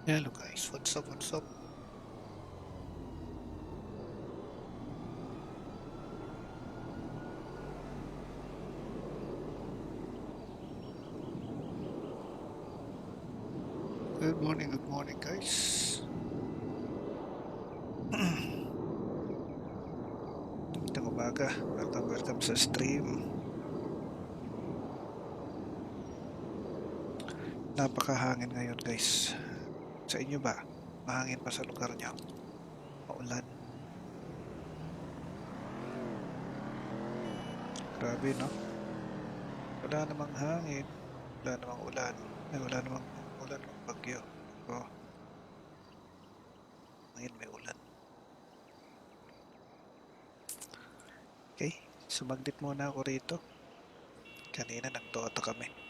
Hello guys, what's up, what's up? Good morning guys. Magandang umaga, welcome sa stream. Napakahangin ngayon guys. Sa inyo ba? Mahangin pa sa lugar nyo? Maulan? Grabe no? Wala namang hangin, wala namang ulan, wala namang bagyo. Oh, ngayon may ulan. Okay, sumaglit muna ako rito. Kanina nagtoto kami.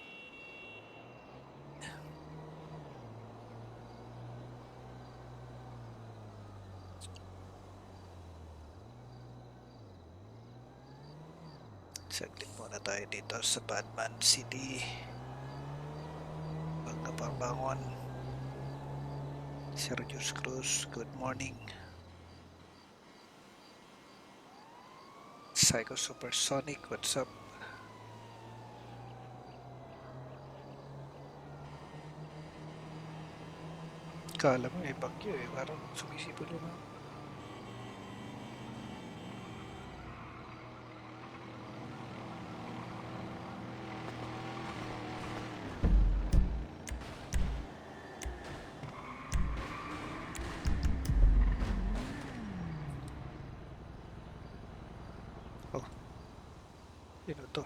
Saglit muna tayo dito sa Batman City. Pagkapabangon. Sergius Cruz, good morning. Psycho Supersonic, what's up? Kala mo may bagyo eh, parang sumisipol yun. Oh, yun to.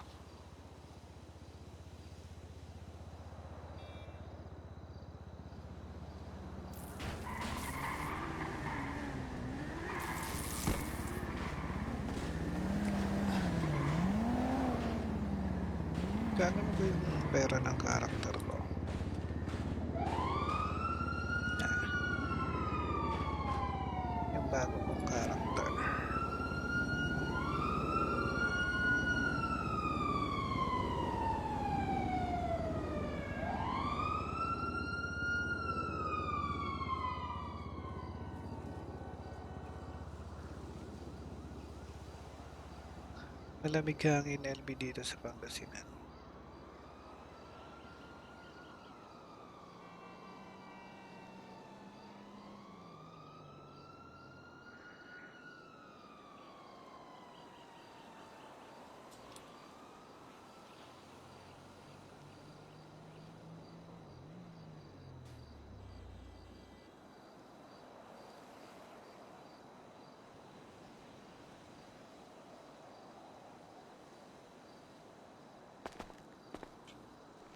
Kala mo ba yung pera ng karakter ko? Ah, yung bago kong karakter. Malamig hangin LB dito sa Pangasinan.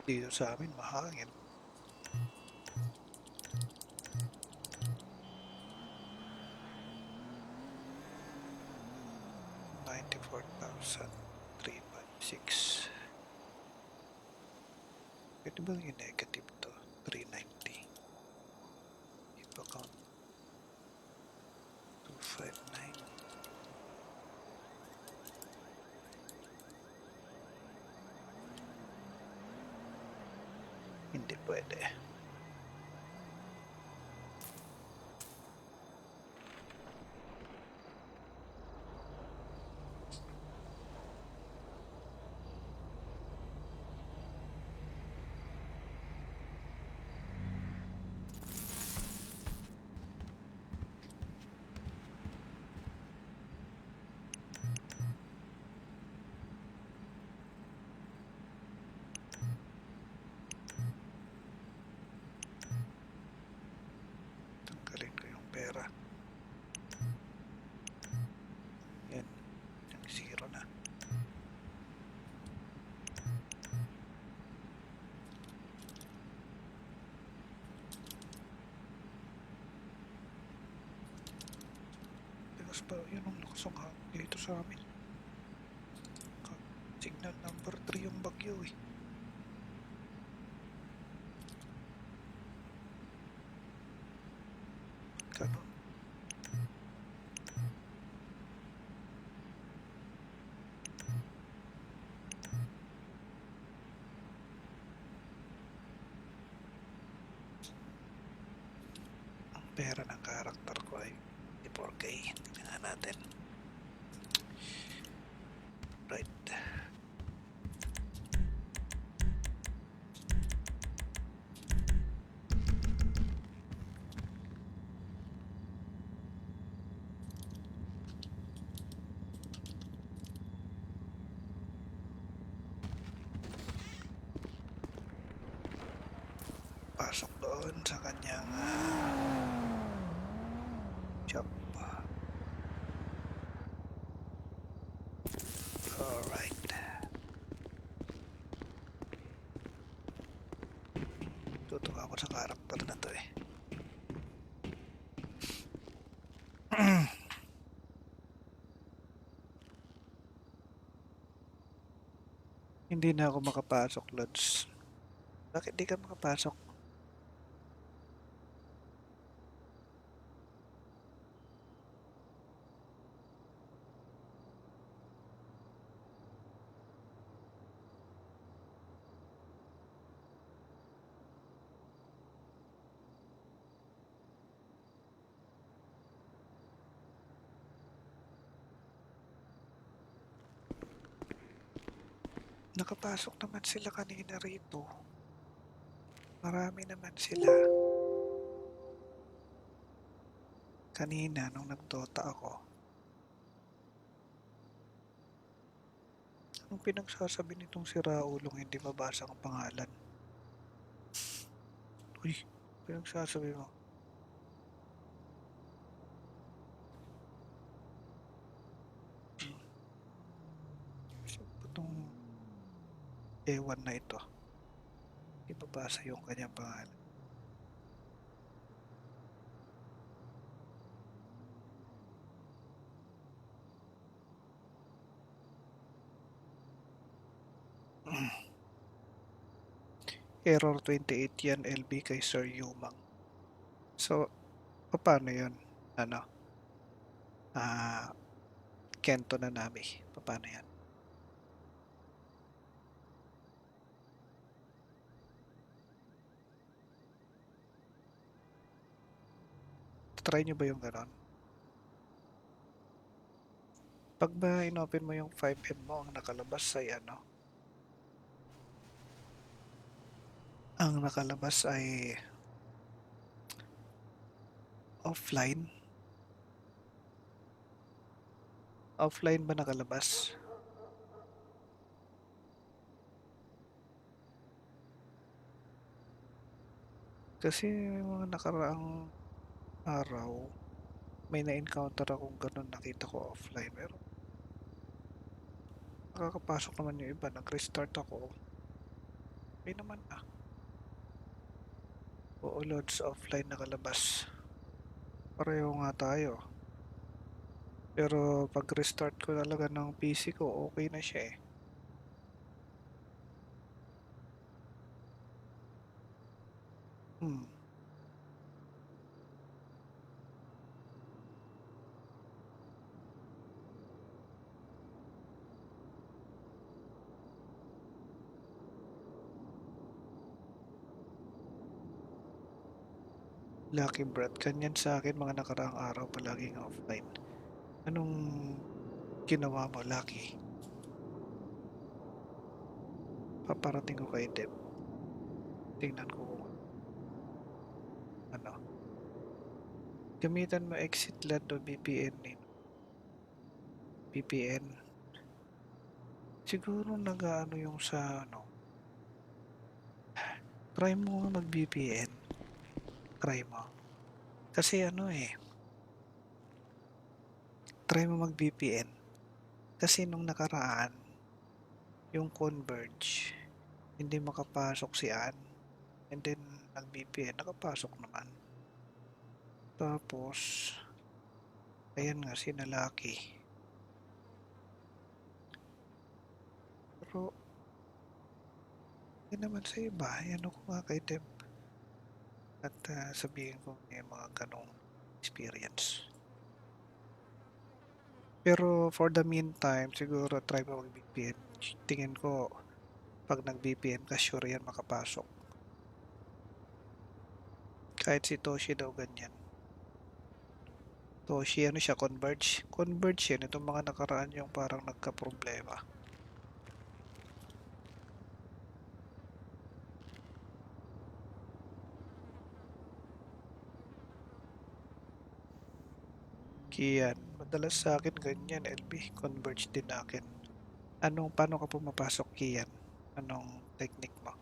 Dito sa amin mahangin. $94,356. Pwede bang i-negative to? 390. Ipa count 259. Hindi pwede. Tanggalin ko yung pera. Yan. Yung zero na. Lakas ba? Yan ang lakas ang hangin dito sa amin. Signal number 3 yung bagyo eh. Ganon. pera ng karakter ko ay 4K. Tingnan nga natin. Right. Pasok doon sa kanyang shop. Alright. Tutuwa ako sa karakter na to eh. Hindi na ako makapasok, Lods. Bakit di ka makapasok? Nakapasok naman sila kanina rito. Marami naman sila. Kanina nung nagdota ako. Anong pinagsasabi nitong si Raulong hindi mabasa ang pangalan? Uy, pinagsasabi mo. Itong ewan na ito. Hindi mabasa yung kanyang pangalan. Error 28 yan, LB kay Sir Yumang. So, paano yun? Ano? Kento na namin. Paano yan? Try nyo ba yung ganon? Pag ba inopen mo yung 5M mo, ang nakalabas ay ano? Ang nakalabas ay offline. Offline ba nakalabas? Kasi mga nakaraang araw, may na-encounter akong ganun, nakita ko offline. Pero nakakapasok naman yung iba, nag-restart ako. Okay naman ah. Oo, loads offline nakalabas. Pareho nga tayo. Pero pag restart ko talaga ng PC ko, okay na siya eh. Lucky Brad, ganyan sa akin mga nakaraang araw palaging offline. Anong ginawa mo, Lucky? Paparating ko kay Deb. Tingnan ko kung ano. Gamitan mo exit LAN o VPN din. VPN. Siguro nag-ano yung sa ano. Try mo mag-VPN. Try mo. Kasi ano eh. Try mo mag-VPN. Kasi nung nakaraan, yung Converge, hindi makapasok si Ann. And then, nag-VPN, nakapasok naman. Tapos, ayan nga, sinalaki. Pero, yun naman sa iba, ayan ako nga kay Deb. At sabihin ko may mga ganong experience. Pero for the meantime, siguro try mo mag-VPN. Tingin ko, pag nag-VPN ka, sure yan makapasok. Kahit si Toshi daw ganyan. Toshi, ano siya, Converge? Converge yan. Itong mga nakaraan yung parang nagka-problema. Kian, madalas sa akin ganyan, LB. Converge din akin. Paano ka pumapasok, Kian? Anong technique mo?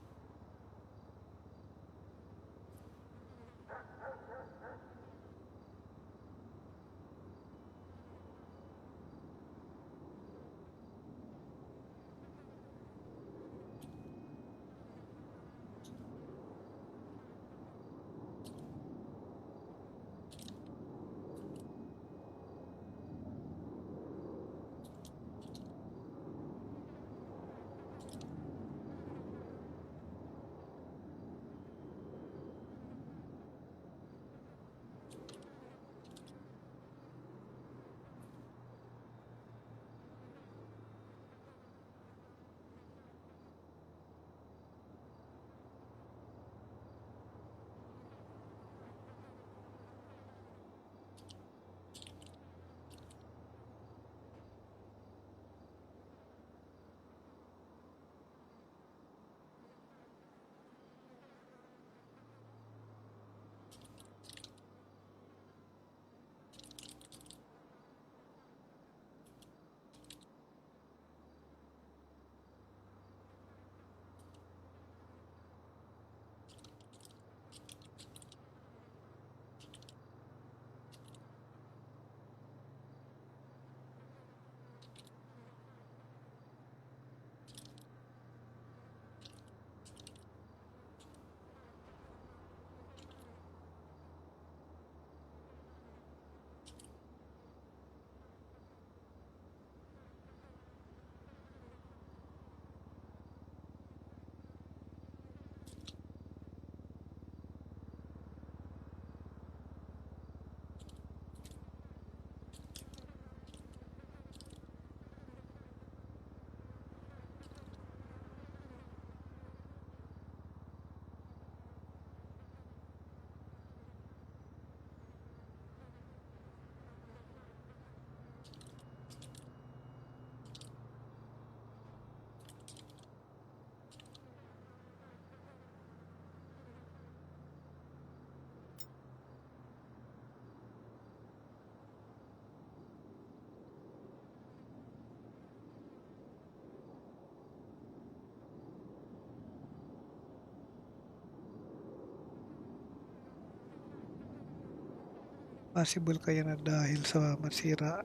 Possible kaya na dahil sa masira,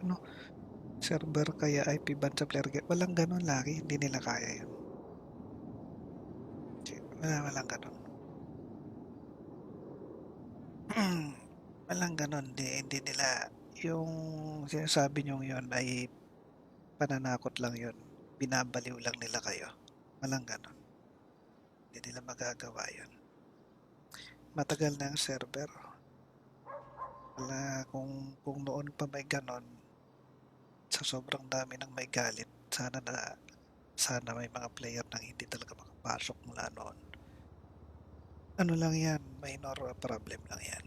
server kaya IP ban sa player get. Walang ganun lagi, hindi nila kaya yun. Walang ganun. Walang ganun, hindi nila, yung sinasabi nyo yun ay pananakot lang yun. Binabaliw lang nila kayo. Walang ganun. Hindi nila magagawa yun. Matagal na ang server. Wala, kung noon pa may ganon, sa sobrang dami ng may galit, sana may mga player nang hindi talaga makapasok mula noon. Ano lang yan, minor problem lang yan.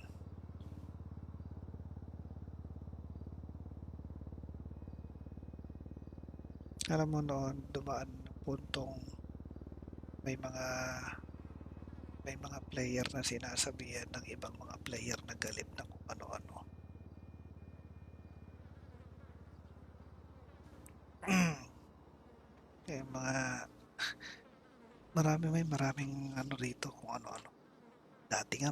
Alam mo noon, dumaan ng puntong may mga may mga player na sinasabihan ng ibang mga player na galit na kung ano-ano. Eh, maraming ano rito kung ano-ano. Dati nga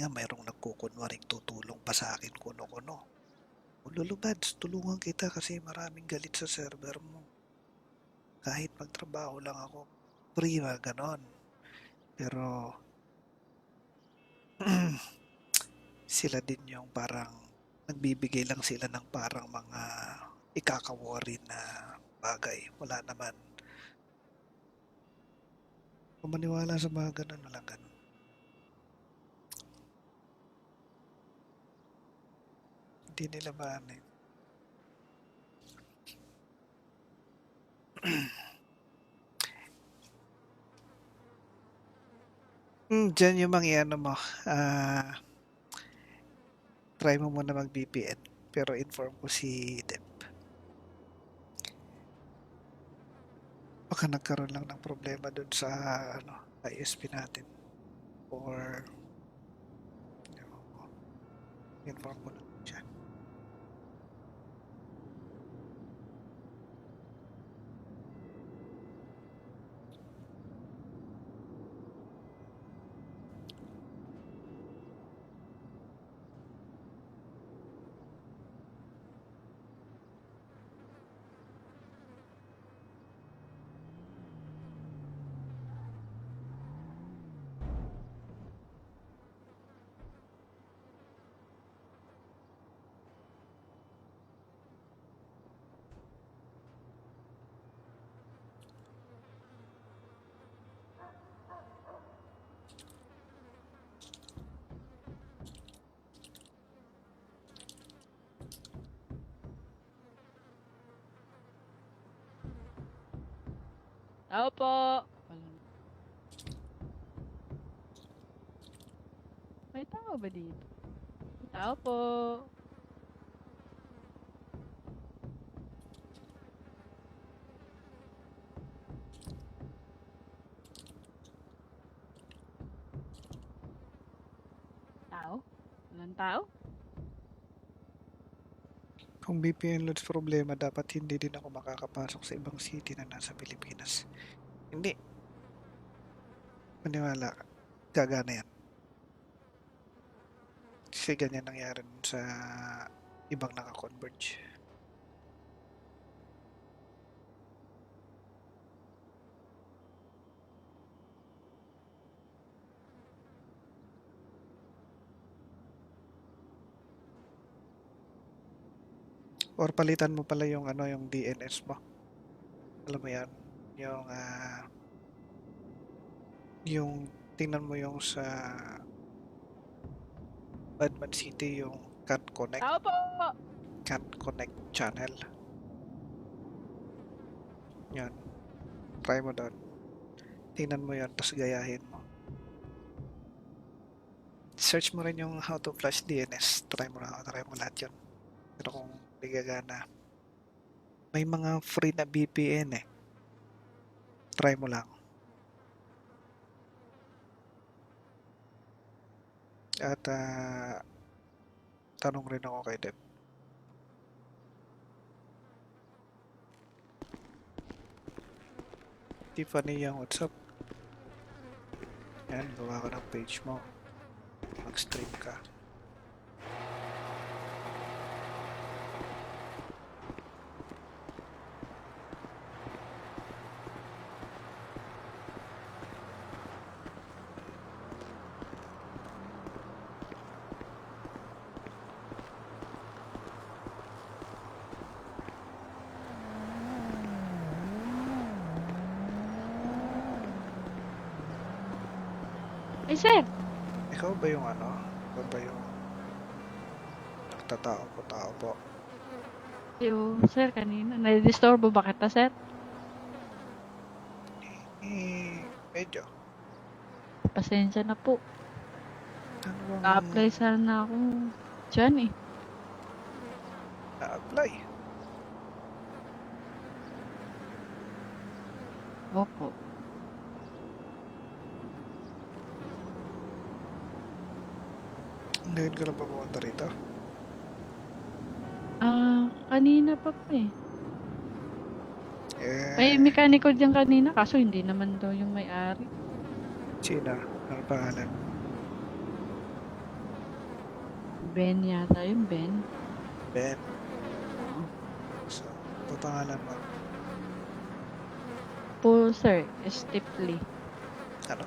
mayroong nagkukunwaring tutulong pa sa akin kuno-kuno. O Lolo Bads, tulungan kita kasi maraming galit sa server mo. Kahit magtrabaho lang ako, free ba, ganon. Pero sila din yung parang nagbibigay lang sila ng parang mga ikaka-worry na bagay. Wala naman. Kung maniwala sa mga ganun, walang ganun. Hindi nila ba ano eh. Diyan yung mga ano mo, try mo muna mag-VPN. Pero inform ko si Dep. Baka nagkaroon lang ng problema dun sa ISP natin. Or inform ko na siya. Tao po. May tao ba dito? Tao po. Tao? Walang tao? Kung VPN loads problema, dapat hindi din ako makakapasok sa ibang city na nasa Pilipinas. Hindi. Maniwala ka. Gagana yan. Kasi ganyan nangyari sa ibang naka-converge. Or palitan mo pala yung yung DNS mo. Alam mo yan, yung tingnan mo yung sa Badman City, yung Can't Connect Tao po! channel. Yan. Try mo doon. Tingnan mo yan, tapos gayahin mo. Search mo rin yung how to flash DNS. Try mo lahat yun. Pero kung di gagana, may mga free na VPN eh. Try mo lang. At tanong rin ako kay Deb. Tiffany, yung what's up? Yan, gawa ka ng page mo. Mag-stream ka. Ay, sir! Ikaw ba yung Ikaw ba yung nagtatao po tao po? Sir, kanina. Nai-disturbo ba kita, sir? Medyo. Pasensya na po. Ano bang Na-apply sana ako dyan eh. na-apply? Opo. Ngayon ka lang pa pumunta rito? Kanina pa po eh. May Eh, mechanical dyan kanina, kaso hindi naman daw yung may-ari. sino? Ano pangalan? Ben yata yung Ben. Ben. So, ano pangalan mo? Po, sir, Steply. Ano?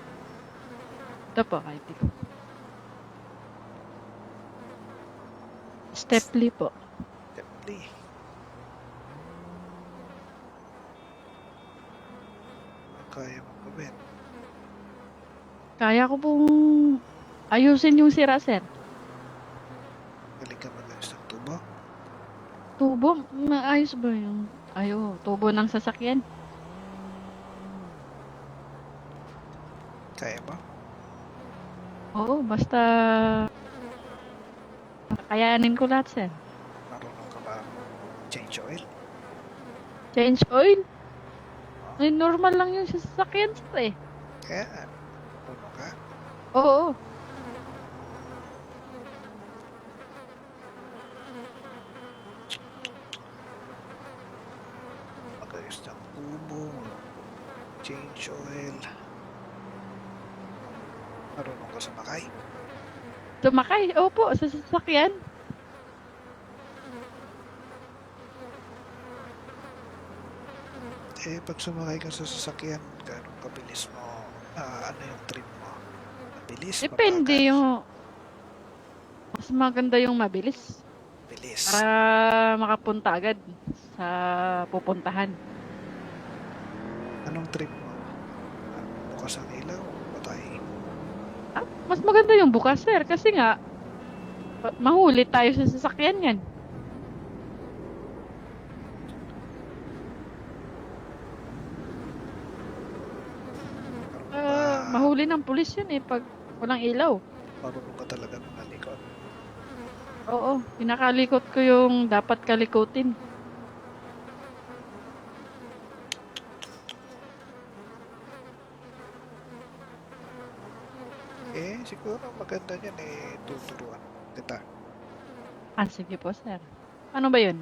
Ito po, kahit ko. Steply po. Depli. Kaya mo ba, Ben? Kaya ko pong ayusin yung sira, sir. Galing ka mag-ayos ng tubo? Tubo, maayos ba yung... tubo ng sasakyan? Kaya mo? Oo, basta Kakayanin ko lahat, sir. Marunong ka ba change oil? Change oil? Oh, Ay, normal lang yun sa sasakyan, sir eh. kaya nga, marunong ka. Oo. Mag-ayos ng tubo, change oil. Marunong ka sumakay. Sumakay, opo, sa sasakyan. Eh, pag sumakay ka sa sasakyan, gano'ng kabilis mo, ano yung trip mo? Mabilis, Depende mabagal, yung, mas maganda yung mabilis. bilis. Para makapunta agad sa pupuntahan. Anong trip mo? Bukas ang ilaw o patay? Ah, mas maganda yung bukas, sir. Kasi nga, mahuli tayo sa sasakyan yan. Marunong ba, Mahuli ng pulis yun eh pag walang ilaw. marunong ka talaga malikot? Oo, pinakalikot ko yung dapat kalikutin. Eh, siguro maganda yan eh, tuturuan kita. Ah, sige po, sir. Ano ba yun?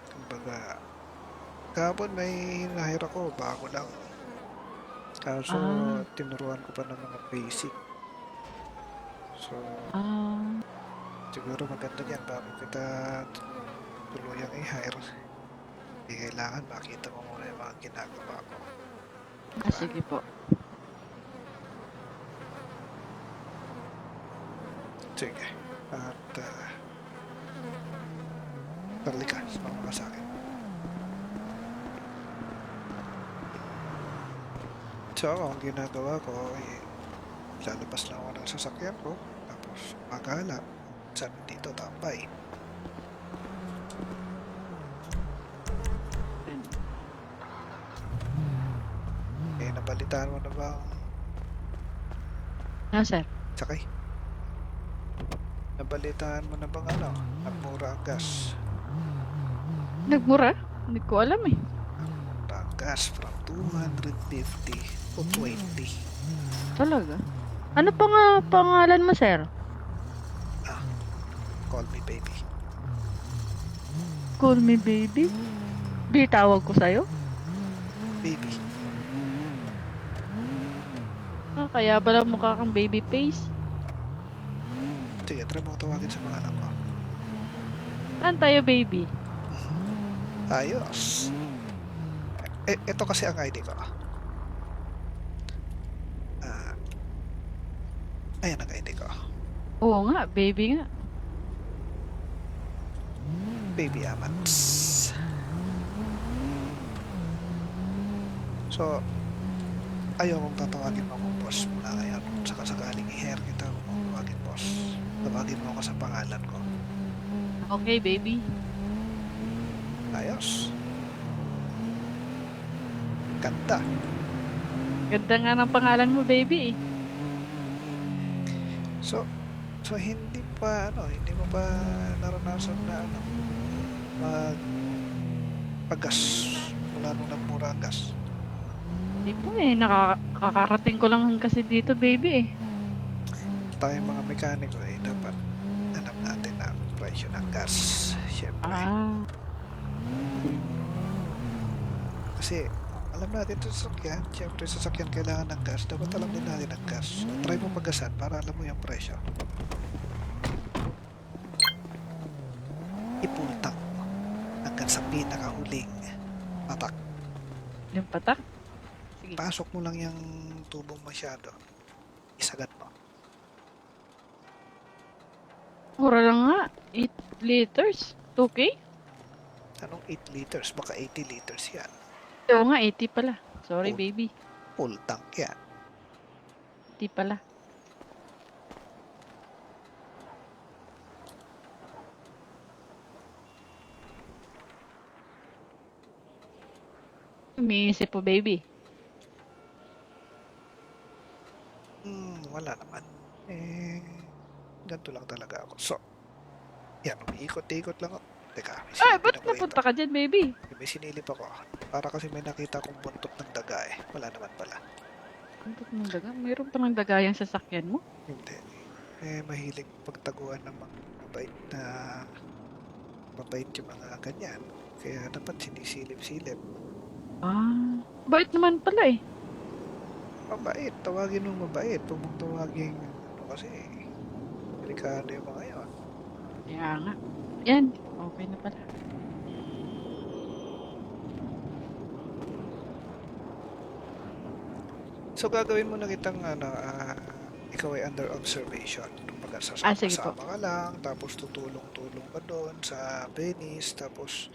Kumbaga, kahapon may hinahir ako, bago lang. Kaso, Ah, tinuruan ko pa ng mga basic. So, ah, siguro maganda yan bago kita tuluyang i-hire. Eh, kailangan makita mo muna yung mga ginagawa ko. Diba? sige po. Sige. At, halika, sumama ka sa akin. So, ang ginagawa ko, eh, lalabas lang ako ng sasakyan ko. Tapos, maghala. Saan dito, tambay. Eh, nabalitaan mo na ba ang Ah, sir. sakay? Nabalitaan mo na bang ano? Nagmura ang gas. Nagmura? Hindi ko alam eh. Nagmura ang gas from 250 to 20. Talaga? Ano pa nga pangalan mo, sir? Ah, call me baby. Call me baby? Tawag ko sa'yo? Baby. Ah, kaya pala mukha kang baby face. Sige, try mo ko tawagin sa mga anak ko. Saan tayo, baby? Ayos. Eh, ito kasi ang ID ko. Ah, ayan ang ID ko. Oo nga, baby nga. Baby Amats. So, ayaw kong tatawagin mo akong boss mula ngayon. Saka sakaling i-hair kita kung tawagin boss. Tawagin mo ako sa pangalan ko. Okay, baby. Ayos. Ganda. Ganda nga ng pangalan mo, baby eh. So, hindi mo pa naranasan na paggas mula nung nagmura ang gas. Hindi po eh, nakakarating ko lang kasi dito, baby eh. Tayong mga mekaniko eh, dapat alam natin ang presyo ng gas. Siyempre. Ah, Kasi, alam natin ito sasakyan. Siyempre, sasakyan kailangan ng gas. Dapat alam din natin ang gas. So, try mo paggasan para alam mo yung presyo. I-full tank mo hanggang sa pinakahuling patak. yung patak. Sige. Pasok mo lang yung tubong masyado. Isagat mo. Mura lang nga. 8 liters. 2K? Anong 8 liters? Baka 80 liters yan. Oo nga, 80 pala. Sorry, Oh. baby. Full tank yan. 80 pala. Umiisip po, baby. Wala naman. Eh, ganito lang talaga ako. So, Yan, umiikot-ikot lang ako. Teka, may Ay, silipin ba't ako rito. napunta ka dyan, baby? May sinilip ako. Para kasi may nakita akong buntot ng daga eh. Wala naman pala. Buntot ng daga? Mayroon pa ng daga yung sasakyan mo? Hindi. Mahilig pagtaguan ng mga mabait yung mga ganyan. Kaya dapat sinisilip-silip. Ah, bait naman pala eh. Mabait. Tawagin mo mabait. Huwag mong tawagin kasi delikado yung mga yun. Kaya nga. Yan, okay na pala. So gagawin mo na kitang ikaw ay under observation. Kumbaga Sige po. sasama-sama ka lang, tapos tutulong-tulong ka doon sa Venice, tapos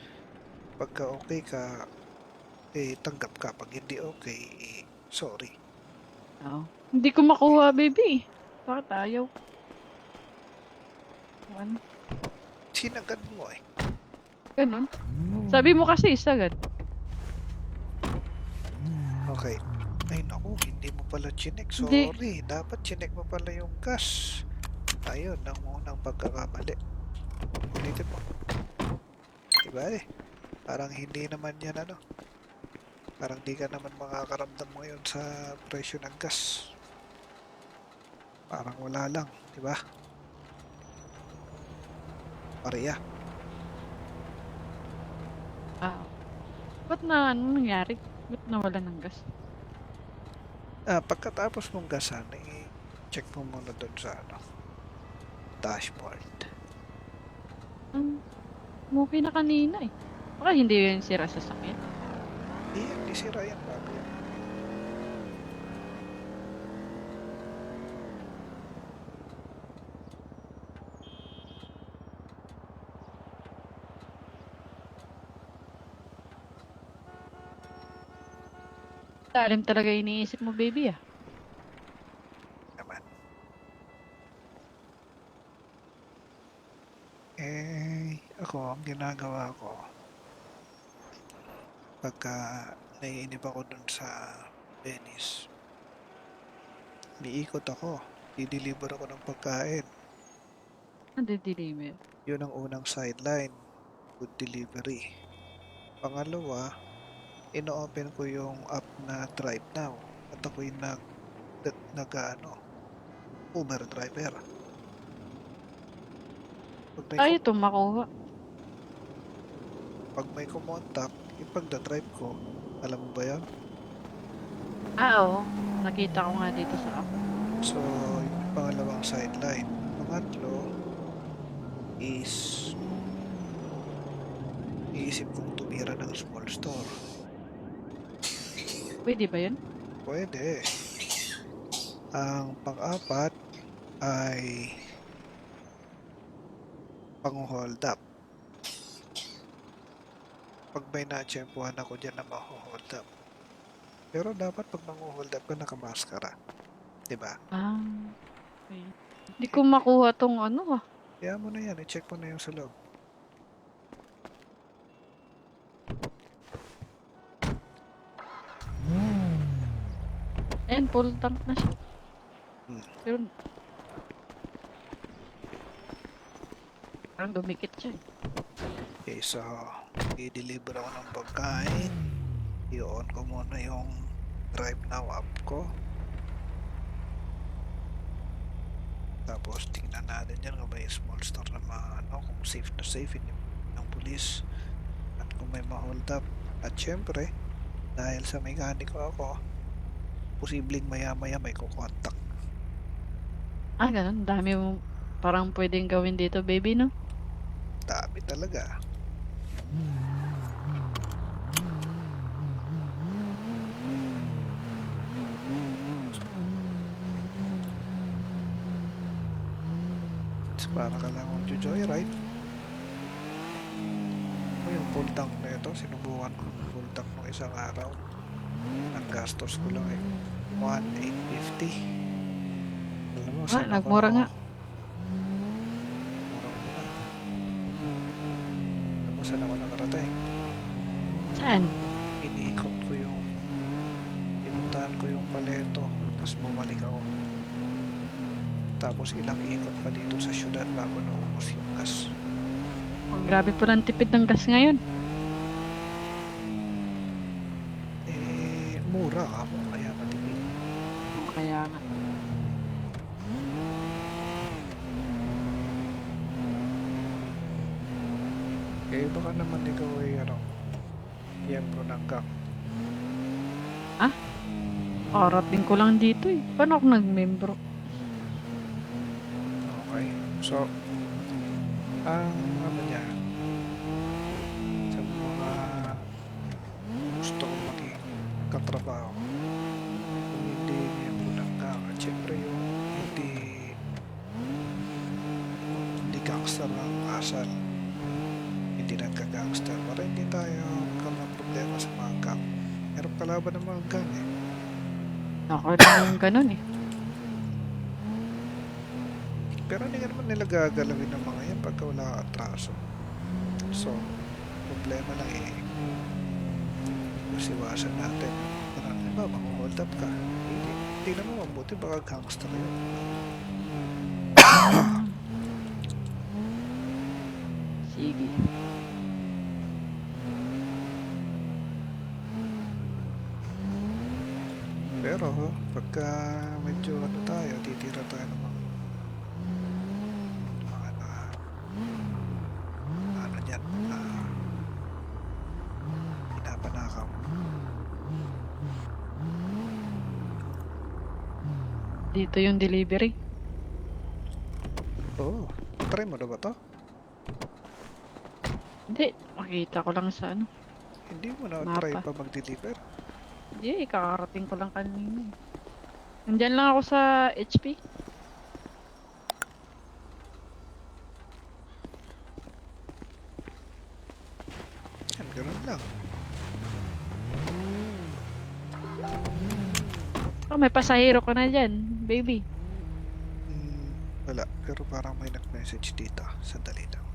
pagka okay ka, tanggap ka. Pag hindi okay, sorry. Oo. Hindi ko makuha, baby. Bakit ayaw? Ano? Sinagad mo eh. Ganun. Sabi mo kasi isagad. Okay. Ay naku, hindi mo pala chinek. Hindi. Sorry, dapat chinek mo pala yung gas. Ayun, ang unang pagkakamali. Ulitin mo. Diba eh? Parang hindi naman yan Parang di ka naman makakaramdam ngayon sa presyo ng gas. Parang wala lang, diba? Pareya. Ah, ba't na ano nangyari? Ba't nawala ng gas? Pagkatapos mong gasan, check mo muna doon sa dashboard. Okay na kanina eh. Baka hindi yun sira sa sakyan. Hindi sira yan bago yan. Lalim talaga iniisip mo, baby ah. Naman. Ako, ang ginagawa ko, pagka naiinip ako dun sa Venice, liikot ako, dideliver ako ng pagkain. Nade-deliver. Yun ang unang sideline, food delivery. Pangalawa, ino-open ko yung app na Drive Now at ako'y Uber driver. Ito makuha. Pag may kumontak, ipagda-drive ko, alam mo ba yan? Oo. Nakita ko nga dito sa app. So, yung pangalawang sideline. Pangatlo is iisip kong tumira ng small store. Pwede ba yun? Pwede. Ang pang-apat ay pang-hold up. Pag may natsyempuhan ako dyan na ma-hold up. Pero dapat pag mang-hold up ka, nakamaskara. Diba? Okay. Hindi ko makuha tong Kaya mo na yan, i-check mo na yung sa loob. Ayan, full tank na siya. Pero parang dumikit siya eh. Okay, so i-deliver ako ng pagkain. I-on ko muna yung Drive Now app ko. Tapos tingnan natin dyan kung may small store na kung safe na safe ng pulis at kung may ma-hold up. At syempre, dahil sa mekaniko ako, posibleng maya-maya may kukontak. Ganun. Dami mo parang pwedeng gawin dito, baby, no? Dami talaga. Para ka lang mag-joyride. Yung full tank na ito, sinubukan ko full tank ng isang araw. Ang gastos ko lang 1,850. Alam mo, saan ako? Nagmura nga. Mura-mura. Alam mo, saan ako nakarating? Saan? Pinuntahan ko yung Paleto, tapos bumalik ako. Tapos ilang ikot pa dito sa syudad bago naubos yung gas. Ang grabe po ng tipid ng gas ngayon. Mura ka mo, kaya matipid. Kaya nga. Baka naman ikaw ay miyembro ng gang. Karating ko lang dito eh. Paano ako nag-membro? Okay. So, ang niya, sa mga gusto kong maging katrabaho, kung hindi miyembro ng gang, at syempre yung hindi gangster ng asal, hindi nagka-gangster, para hindi tayo magkaroon ng problema sa mga gang. Meron kalaban ng mga gang eh. Ako rin yung ganun eh. Pero hindi ka naman nila gagalawin ng mga yan pagka wala kang atraso. So, problema lang eh. Masiwasan natin. Parang ba, mag-hold up ka. Hindi naman mabuti, baka gangster yun. Sige. Pero, pagka medyo tayo, titira tayo ng mga dyan, pinapanakaw. Dito yung delivery. Oo, try mo na ba to? Hindi. Makita ko lang sa ano. Hindi mo na Mapa. try pa mag-deliver? Hindi, kakarating ko lang kanina. Nandyan lang ako sa HP. Yan, ganun lang. Oh, may pasahero ko na dyan, baby. Wala, pero parang may nag-message dito. Sandali lang.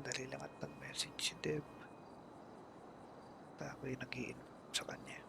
Dali lang at nag-message si Deb. Ako yung nag-i-inform sa kanya.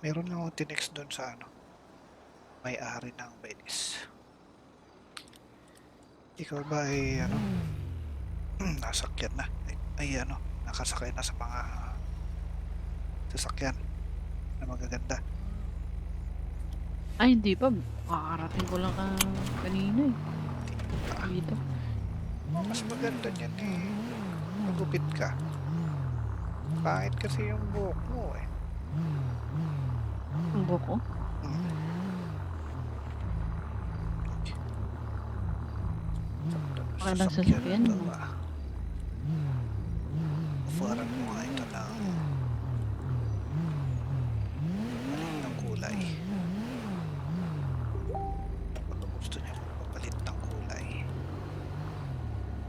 Meron lang akong tinext doon sa ano, may-ari ng Venice. Ikaw ba ay ano, nasakyan na? Ay ano, nakasakay na sa mga sasakyan na magaganda. Ay, hindi pa. Kakarating ko lang kanina eh. Dito. Mas maganda niyan eh. Magupit ka. Pangit kasi yung buhok mo eh. Ang buko. Hmm. Magandang sasakyan ito mo. ba? Ufaran mo nga ito ng palit ng kulay. Pag gusto niya magpapalit ng kulay,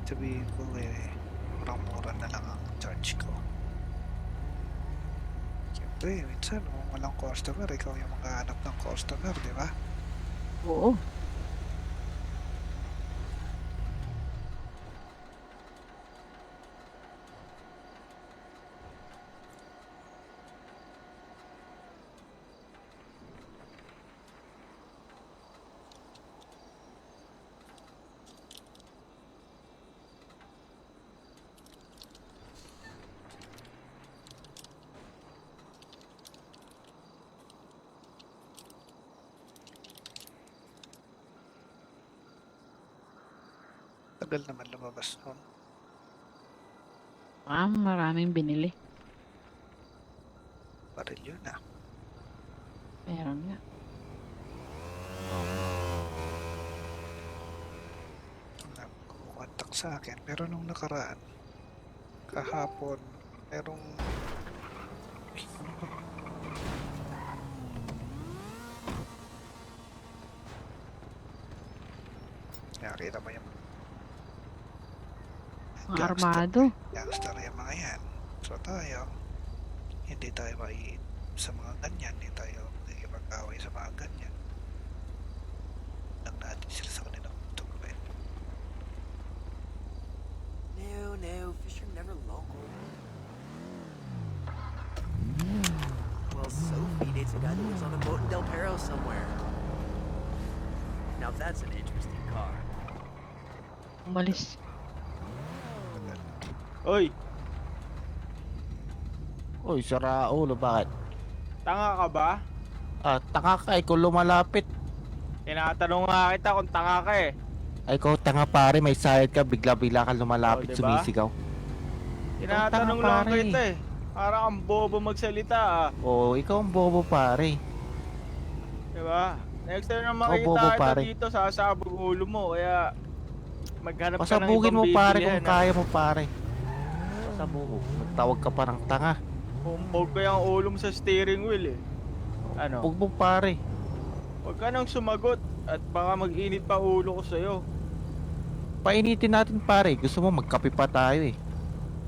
sabihin ko eh, murang-mura na lang ang charge ko. Siyempre, minsan kung walang customer, ikaw yung maghahanap ng customer, di ba? Oo. Tagal naman lumabas nun. Maraming binili. Baril yun ah. Meron nga. Kumontak sa akin, pero nung nakaraan, kahapon, merong ay, ano ba? Nakakita mo yung Mga armado. gangster yung mga yan. So tayo, hindi tayo sa mga ganyan, hindi tayo magkikipag-away sa mga ganyan. Lang natin sila sa kanilang tungkol. No, fish are never local. Well, Sophie dates a guy that lives on a boat in Del Perro somewhere. Now that's an interesting car. Umalis. Oy, Uy, sara ulo, bakit? tanga ka ba? Tanga ka, ikaw lumalapit. Tinatanong nga kita kung tanga ka eh. Ay, ikaw tanga pare, may sayad ka, bigla-bigla ka lumalapit, Oh, diba? sumisigaw. Tinatanong tanga, lang pare. kita eh. Para kang bobo magsalita ah. Oo, ikaw ang bobo pare. Diba? Next time na Ikaw, makita bobo, kita pare. dito, sasabog ulo mo. Kaya maghanap ka ng Pasabugin ibang mo pare bibilihan, kung kaya mo pare. Pasabugin, magtawag ka pa ng tanga. Pumpog ko yung ulo mo sa steering wheel eh. Ano? Huwag mo pare. Huwag ka nang sumagot at baka mag-init pa ulo ko sa'yo. Painitin natin pare, gusto mo magkape pa tayo eh.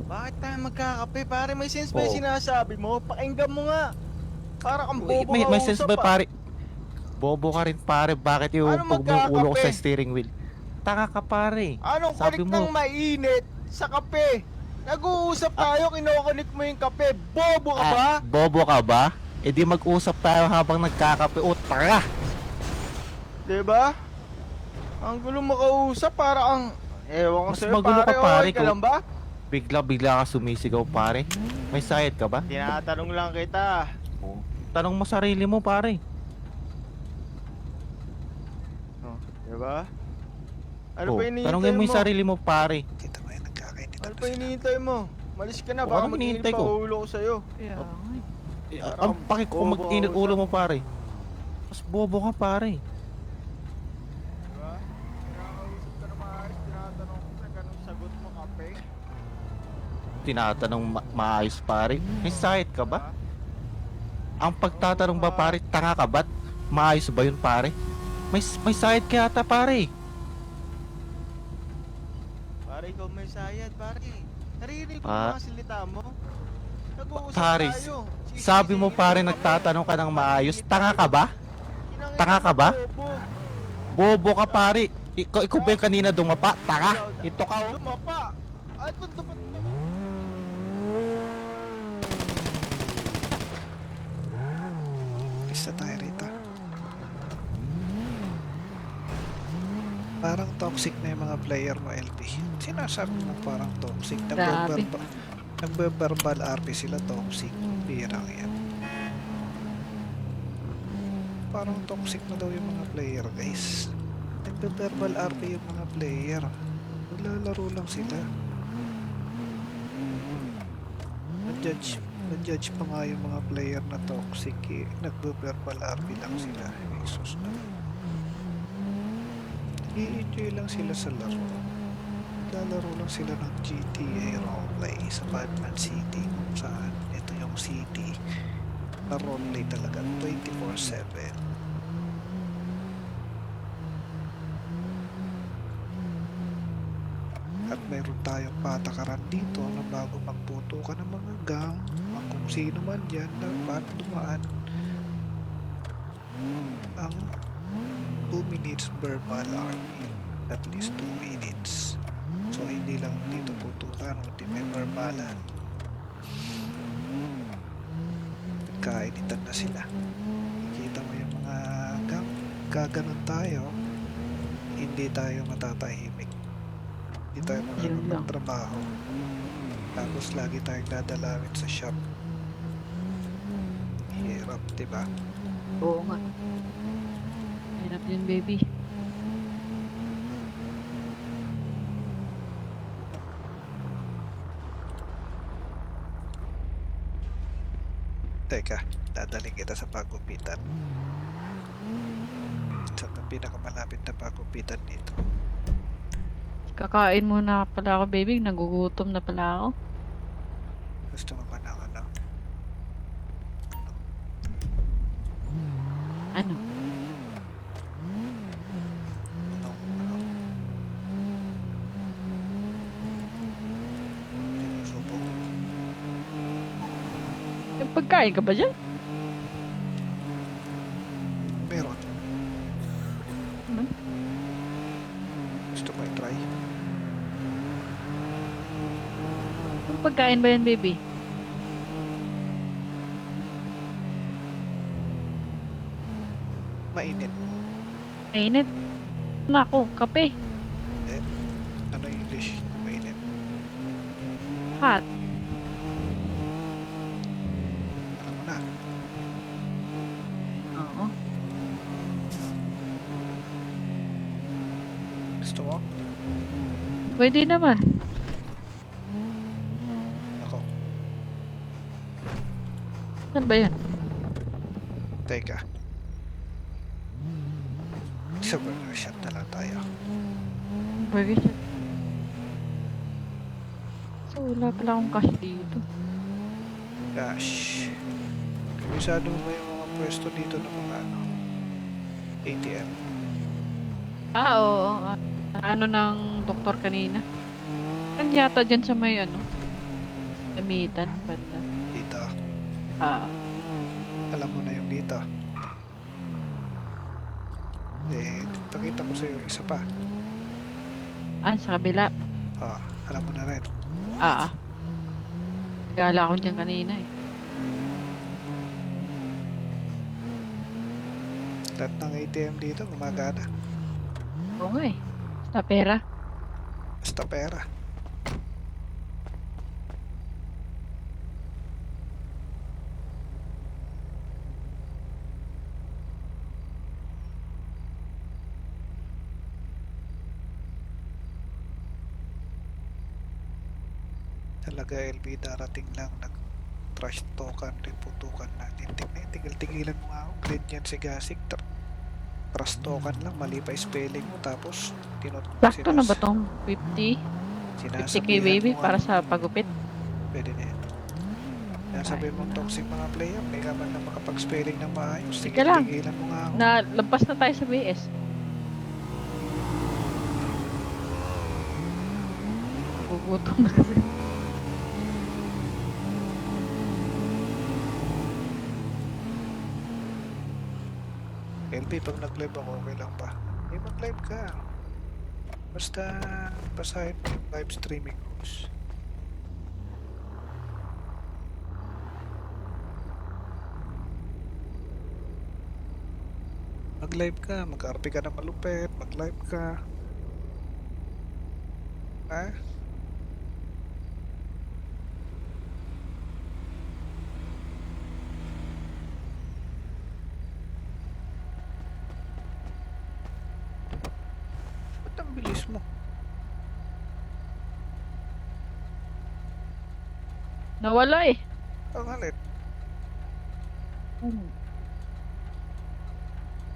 Bakit tayo magkakape pare? May sense ba yung Oo. sinasabi mo? Pakinggan mo nga. Para kang Uy, bobo may kausap sense ba ah. pare? Bobo ka rin pare, bakit yung Ano pag mo yung ulo ko sa magkakape? steering wheel? Tanga ka pare. Anong Sabi connect mo. ng mainit sa kape? Nag-uusap tayo, kinokonik mo yung kape. Bobo ka ba? Bobo ka ba? E di mag-usap tayo habang nagkakape. O, tara! Diba? Ang gulo makausap, para ang... Ewan ko Mas sa'yo, magulo ka, pare. pare, Okay ka kung- lang ba? Bigla-bigla ka sumisigaw, pare. May sayad ka ba? Tinatanong lang kita. Tanong mo sarili mo, pare. Oh, diba? Ano Oh, pa hinihintay tanongin mo mo? yung sarili mo, pare. Kita mo yung nagkakainitan Ano na pa sila. hinihintay mo? Malis ka na, Oh, baka anong mag-init hinihintay pa ko? ulo ko sa'yo. Kaya nga eh. Ang paki ko Bobo mag-init ka, ulo mo, pare. Mas bobo ka, pare. Diba? Kinakausap ka na maayos, tinatanong ko na ganun sagot mo, kape. Tinatanong maayos, pare. May sayad ka ba? Ang pagtatanong ba, pare, tanga ka ba't? Maayos ba yun, pare? May sayad ka yata, pare. Pare, ikaw may sayad, pare. Naririnig mo Ah. mga salita mo? Nag-uusap Pare, tayo. Sabi mo, pare, nagtatanong ka ng maayos. Tanga ka ba? Tanga ka ba? Bobo ka, pare. Ikaw ba yung kanina dumapa? Tanga. Ito ka, oh. Dumapa! Ay, kung dumapa... Alis na tayo rito. Parang toxic na yung mga player mo, LB. Sinasabi mo parang toxic. Grabe. Nagbe-verbal RP sila toxic. Birang yan. Parang toxic na daw yung mga player, guys. Nagbe-verbal RP yung mga player. Naglalaro lang sila. Na-judge pa nga yung mga player na toxic eh. Nagbe-verbal RP lang sila. Jesus na. I-enjoy lang sila sa laro. Lalaro lang sila ng GTA roleplay sa Batman City kung saan ito yung city na roleplay talaga 24/7. At mayroon tayong patakaran dito na bago magputo ka ng mga gang, kung sino man yan, dapat dumaan ang 2 minutes verbal RP. At least 2 minutes. So hindi lang dito putukan, kundi may verbalan. Kainitan na sila. Kita mo yung mga gang, gaganon tayo, hindi tayo matatahimik. Hindi tayo Yun lang. makakapagtrabaho. Tapos lagi tayong dadalawin sa shop. Hirap, diba? Oo nga. Hirap yun, baby. Teka, dadaling kita sa pagupitan. Sa pinakamalapit na pagupitan dito. Kakain muna pala ako, baby. Nagugutom na pala ako. Gusto mo ba ng ano? Ano? Ano? Sinusubo ko. Yung pagkain ka ba dyan? Meron. Ano? Gusto mo i-try? Yung pagkain ba yan, baby? Mainit. Mainit. Nako, kape. Ano yung English? Mainit. Hot. Alam mo na. Oo. Gusto mo? Pwede naman. Ako. Saan ba yan? Teka. Sa burger shop na lang tayo. Burger shop. So, wala pala akong cash dito. Gosh. Kabisado mo ba yung mga pwesto dito ng mga ano? ATM? Ah, oo. Ano ng doktor kanina? Ano yata dyan sa may ano? Gamitan. Banda. Dito. Ah, Alam mo na yung dito. Eh, pakita ko sa'yo yung isa pa. sa kabila. Alam mo na rin. Gala ako dyan kanina eh. Lahat ng ATM dito gumagana. Oo nga eh. Sa pera. Basta pera. Talaga LB, darating lang nag-trash talkan, riputukan natin. Tigil-tigilan mo nga ako. Grade yan si Gasik. Trash talkan lang, mali pa spelling mo. Tapos, Sakto na ba tong 50? 50k baby para sa pagupit? Pwede na yan. Kaya sabihin mo toxic mga player, may ka man lang makapag-spelling ng maayos. Sige lang. Tigilan mo nga ako. Lampas na tayo sa BS. Gugutom na kasi. LB, pag nag-live ako, okay lang ba? Eh, mag-live ka. Basta, basahin mo yung live streaming rules. Mag-live ka, mag-arte ka na malupit, mag-live ka. Ha? Ba't ang bilis mo? Nawala eh. Ang halit.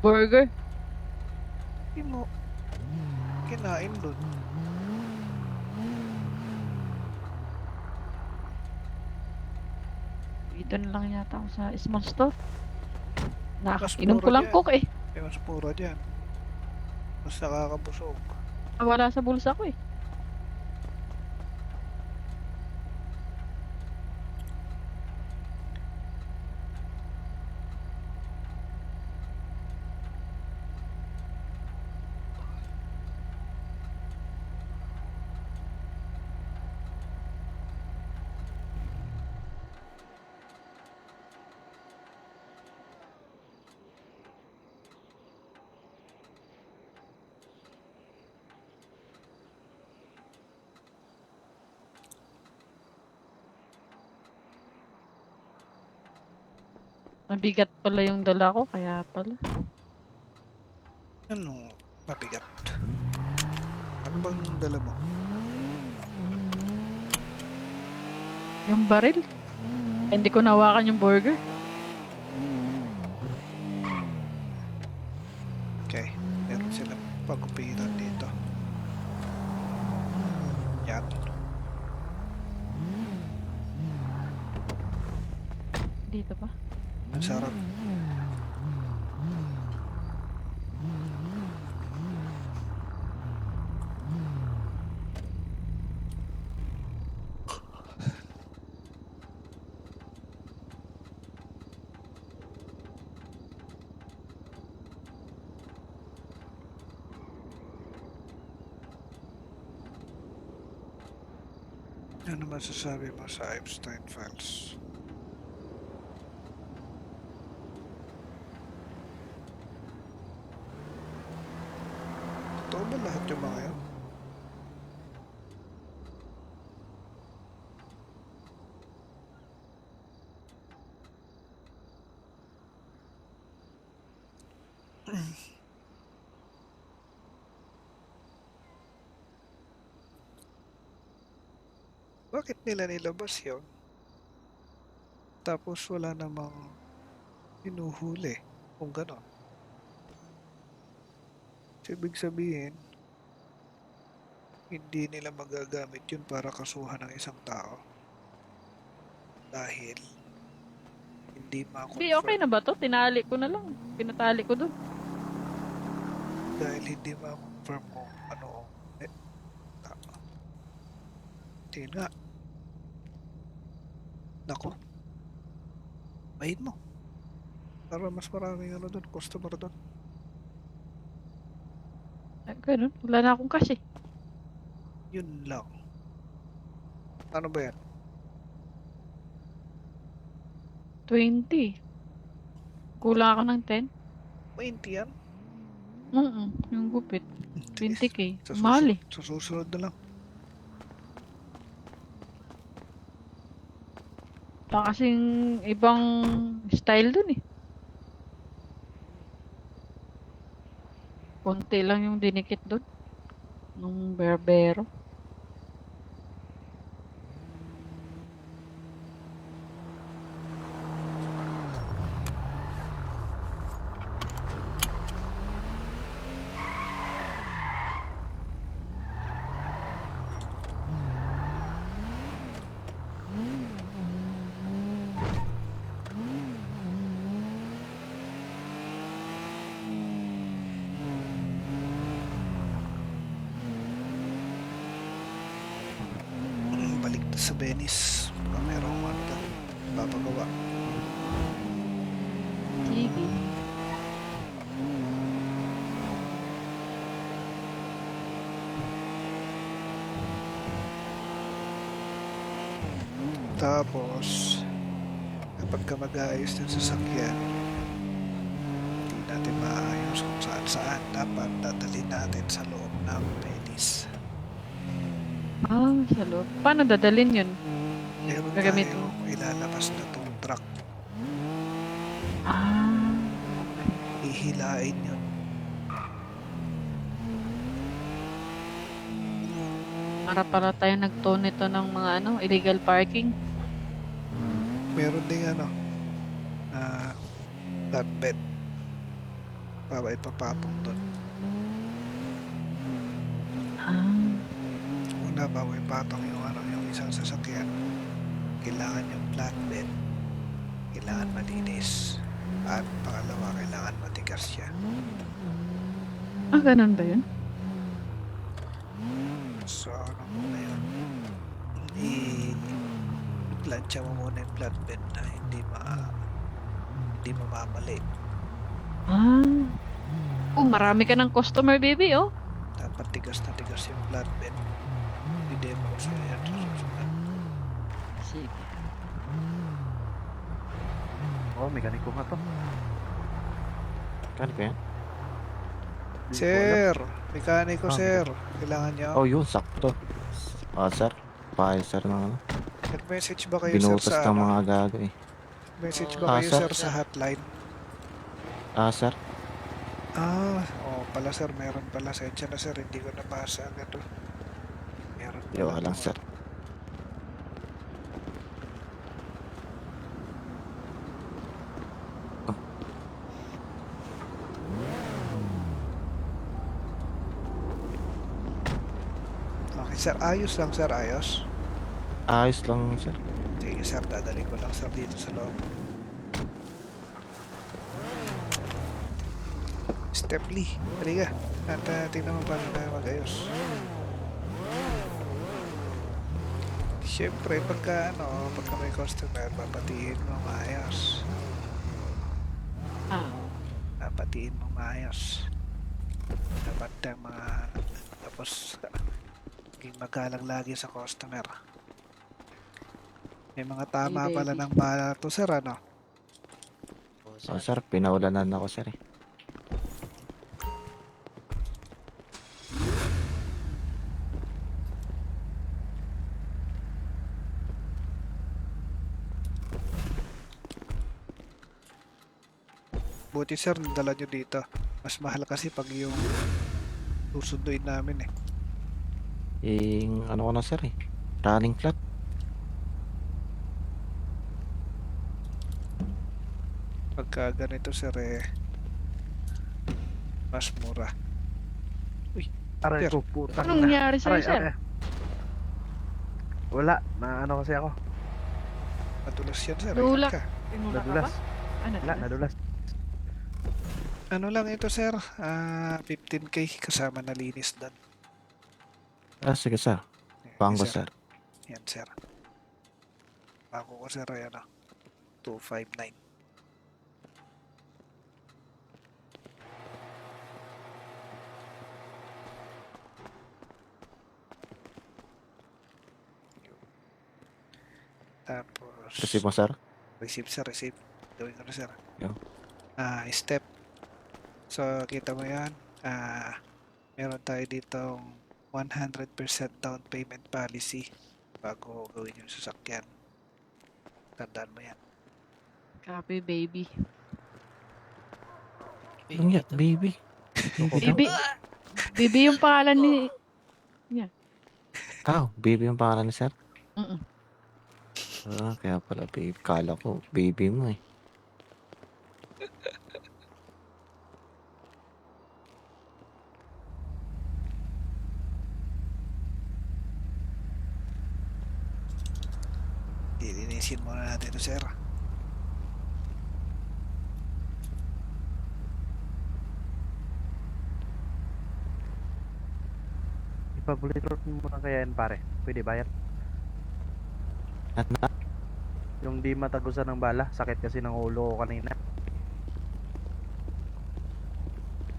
Burger. Hindi mo kinain dun. Dito na lang yata ako sa small store. Mas Nakainom ko mura lang yan. coke eh. May mas pura dyan. Mas nakakabusog. Wala sa bulsa ko eh. Mabigat pala yung dala ko, kaya pala. Ano? Mabigat. Ano bang dala mo? Yung baril. Hindi ko nawakan yung burger. Okay. Meron silang pagupitan dito. Yan. Dito pa. Ang sarap. Ano masasabi mo sa Epstein Files? Totoo ba lahat yung mga yun? Bakit nila nilabas yun? Tapos wala namang hinuhuli kung ganon. So, ibig sabihin, hindi nila magagamit yun para kasuhan ng isang tao. Dahil hindi Hindi, okay ma-confirm. na ba to? Tinali ko na lang. Pinatali ko dun. Dahil hindi ma-confirm kung ano tama. Tingin nga. Nako. Bahin mo. Para mas maraming ano doon, customer doon. Ganun. Wala na akong cash eh. Yun lang. Ano ba yan? 20. Kulang ako ng 10. 20 yan? Yung gupit. 20k. Sa Mahal eh. Sa susunod na lang. Wala kasing ibang style dun eh. Konti lang yung dinikit dun. Nung berbero. Balik na sa Venice. Baka merong ano doon. Papagawa. Sige. Tapos, kapag ka mag-aayos ng sasakyan, hindi natin maayos kung saan dapat dadalhin natin sa loob ng release. Sa loob. Paano dadalhin yun? Meron Gagamit tayong ilalabas na tow truck. Ah, Hihilain yun. para pala tayo nagtow nito ng mga illegal parking. Meron ding flatbed. Ipapatong doon. Ah, Una, bago ipatong yung isang sasakyan, kailangan yung flatbed, kailangan malinis. At pangalawa, kailangan matigas siya. ganun ba yun? So, ano muna yun? I-plancha mo muna yung flatbed na hindi mamamali. Marami ka ng customer, baby, oh. Dapat tigas na tigas yung flatbed. I-demo ko sa'yo yan sa susunod. Sige. Oh, mekaniko nga to. Kano ba yan? Di ko alam. Sir! Mekaniko, Ah, sir! Kailangan niyo? Oh, yun, sakto. Sir. Pahay, sir, ng Nag-message ba kayo, binutas sir, sa ng mga gago eh. Message ba kayo, sir. sir, sa hotline? Sir. Pala, sir. Meron pala. Sensya na, sir. Hindi ko nabasa agad. Meron pala. Yawa lang, to. sir. Okay, sir. Ayos lang, sir. Ayos. Ayos lang, sir. Sige, sir. Dadali ko lang, sir, dito sa loob. Step Lee. Halika. At tingnan mo paano tayo mag-ayos. Siyempre, pagka may customer, papatiin mo maayos. Papatiin mo maayos. Dapat tapos, maging magalang lagi sa customer. May mga tama Hey, pala baby. ng bala to, sir, Oh, sir, pinaulanan ako, sir eh. Buti, sir, nadala nyo dito. Mas mahal kasi pag yung susunduin namin eh. Ano ko na, sir eh. Running flat. Pagka ganito, sir, mas mura. Aray Sir. ko, putang Anong ina. nangyari sa'yo, Aray, sir? aray. Wala, na ano kasi ako. Madulas yan, sir. Dulak. Ingat ka. Tinulak ka ba? Nadulas. Ano? Wala, nadulas. Ano lang ito, sir? 15K kasama na linis doon. Sige, sir. Bangko, sir. Yan, sir. Bangko ko, sir, ay 259. Tapos, Receive mo, sir. receive, sir, receive. Gawin ko na, sir. Yo. Step. So, kita mo yan. Meron tayo ditong 100% down payment policy bago gawin yung sasakyan. Tandaan mo yan. Copy, baby. Ano yan, baby? Baby. Baby yung pangalan ni... Baby yung pangalan ni sir? Mm-mm. Kaya pala baby. Kala ko, baby mo eh. Lilinisin muna natin ito, sir. Ipabulit road mo muna kaya yan, pare. Pwede ba yan? At na, Yung di matagusan ng bala, sakit kasi ng ulo ko kanina.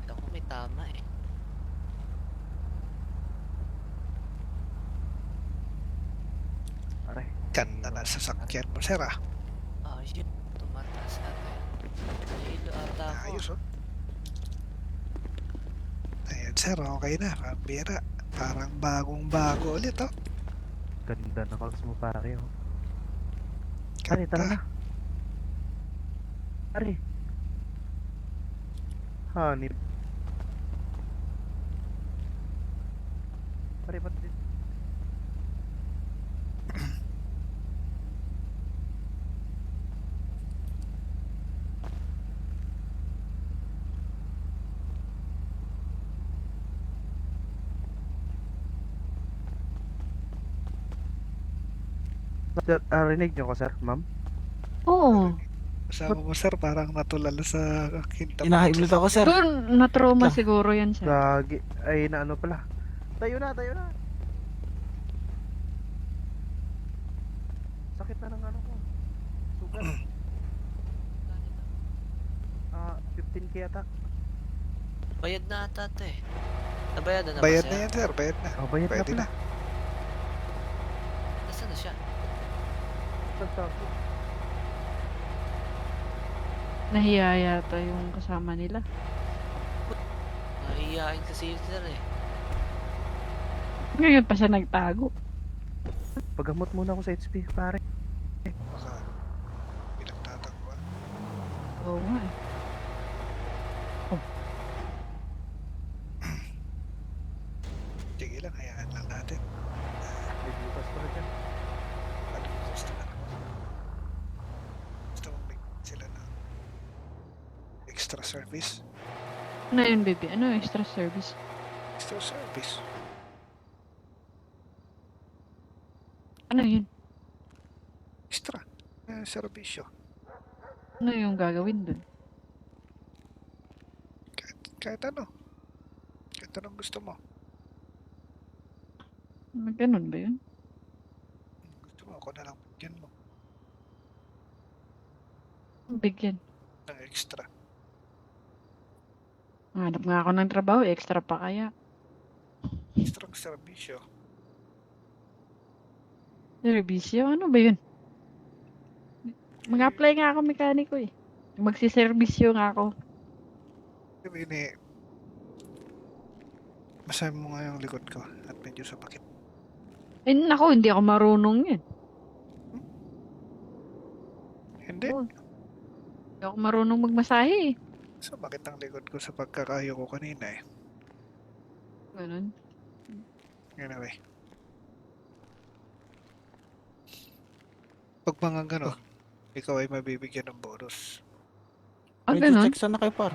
Ako may tama eh. Pare. Ganda na sasakyan mo, sir, Yun. Tumataas ata. Nahilo ata ako. Ayos, oh. sir, okay na. Pambira. Parang bagong-bago ulit, oh. Ganda ng calls mo, pare. Oh. Pare, tara Ganda. na. Pare. Honey. Pare, ba't di- Sir, rinig niyo ko, sir, ma'am? Oo. Kasama mo, sir, parang natulala sa kinta mo. Inahiblot ako, sir. Doon, na-trauma Lang. siguro yan siya. Gagi. Ay, na ano pala. Tayo na, tayo na. Sakit na ng ano ko. Sugat. 15K ata. Bayad na ata ito eh. Nabayadan na ba Bayad siya? na yan, sir. Bayad na. Oh, bayad na Pwede pala. na. Nasaan na siya? Sabi. Nahiya yata yung kasama nila. Nahihiyain kasi yun sir eh. Ngayon pa siya nagtago. Pagamot muna ako sa HP, pare. Baka pinagtatagpuan. Oo nga eh. Sige lang, hayaan lang natin. May butas pa na dyan. Ano gusto na naman? Gusto mong bigyan sila ng extra service? Ano yun, baby? Ano yung extra service? Extra service? Ano yun? Extra. Servisyo. Ano yung gagawin dun? Kahit ano. Kahit anong gusto mo. Ganun ba yun? Gusto mo, ako na lang bigyan mo Bigyan. ng extra. Hanap nga ako ng trabaho, extra pa kaya. Extra servisyo. Servisyo? Ano ba yun? Mag-apply nga ako mekaniko eh. Magsiservisyo nga ako. Sabihin eh, masabi mo nga yung likod ko at medyo sumakit. Eh naku, hindi ako marunong yan. Hindi. Oo. Hindi ako marunong magmasahe eh. Sumakit ang likod ko sa pagkakayo ko kanina eh. Ganun. Anyway. Pag mga ganon, ikaw ay mabibigyan ng bonus. Ah, Medyo ganun? check sana kayo, par.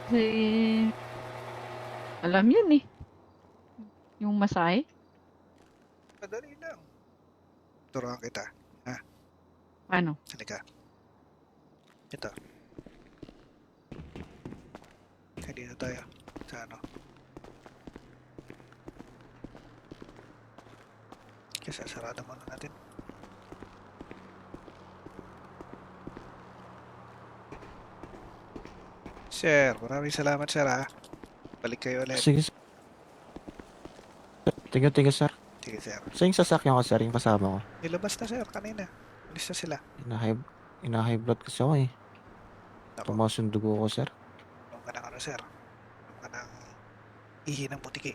Kasi, alam yun eh. Yung masahe. Madali lang. Turuan kita. Ano? Halika. Ito. Ay, dito tayo. Sa ano? Kasi sarado muna natin. Sir, maraming salamat sir ha. Balik kayo ulit. Sige, sir. Tingnan, sir. Sige sir. Sa yung sasakyan ko, sir, yung kasama ko. Nilabas na sir kanina. Alis na sila. High blood kasi ako eh. Naku, Tumaas yung dugo ko, sir. huwag ka ng ano sir. Huwag ka ng ihi ng butiki.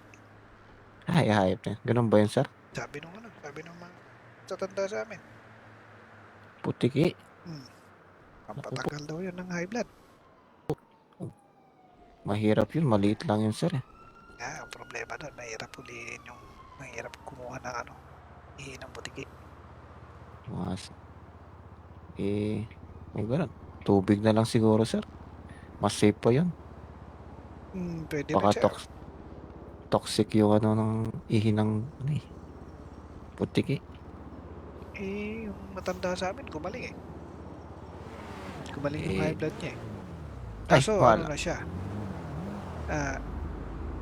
Ay, hayop na. Ganun ba yun, sir? Sabi nung ano, sabi nung mga tatanda sa amin. Putiki. Pampatagal daw yun ng high blood. Mahirap yun. Maliit lang yun, sir eh. Nga, ang problema doon, mahirap kumuha ng ano, ihi ng butiki. Mas, may ganun. Tubig na lang siguro, sir. Mas safe pa yun. Pwede Baka rin sir. toxic yung ano ng ihi ng ano eh. Putiki. Yung matanda sa amin, gumaling eh. Gumaling yung Eh, high blood niya eh. Ay, Kaso, wala. ano na siya?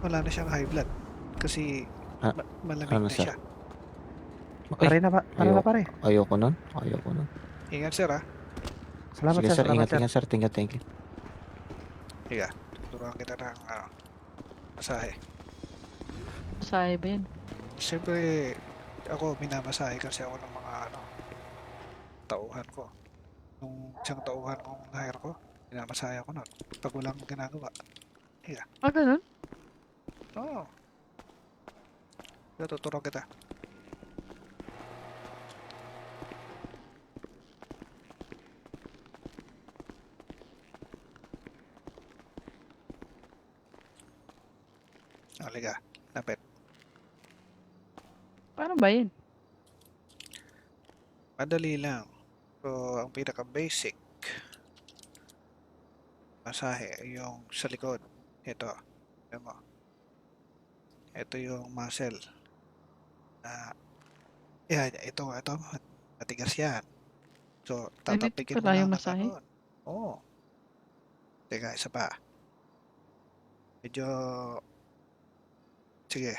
Wala na siyang high blood. Kasi, Ah, malamig ano na sir? siya. Pare na, pare na, pare. Ayoko nun. Ingat sir ha. Salamat, Sige, sir. sir. Salamat, sir. Ingat, sir. Thank you. Higa, turuan kita ng masahe. Masahe ba yan? Siyempre, ako minamasahe kasi ako ng mga tauhan ko. Nung isang tauhan kong hire ko, minamasahe ako nun. Pag walang ginagawa. Ah, ganun? Oo. Tuturo kita. Halika. Lapit. Paano ba yun? Madali lang. So, ang pinaka-basic masahe yung sa likod. Ito. Ito mo. Ito yung muscle. Yan, ito. Matigas yan. So, Ganito tatapikin mo pala lang yung na masahe? ganun. Oo. Teka, isa pa. Medyo, sige.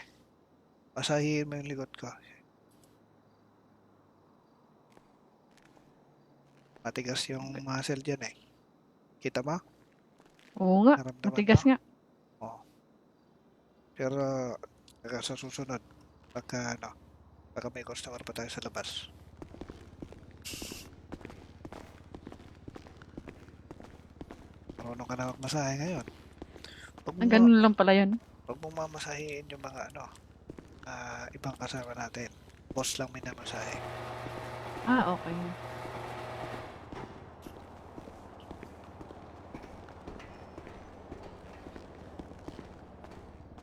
Masahihin mo yung likod ko. Matigas yung muscle dyan eh. Kita mo? Oo nga. Naramdaman Matigas mo? nga. Oo. Pero, saka sa susunod, baka may customer pa tayo sa labas. Marunong ka na magmasahe ngayon. Ang ganun lang pala yun. Huwag mong mamasahiin yung mga ibang kasama natin. Boss lang minamasahe. Ah, okay.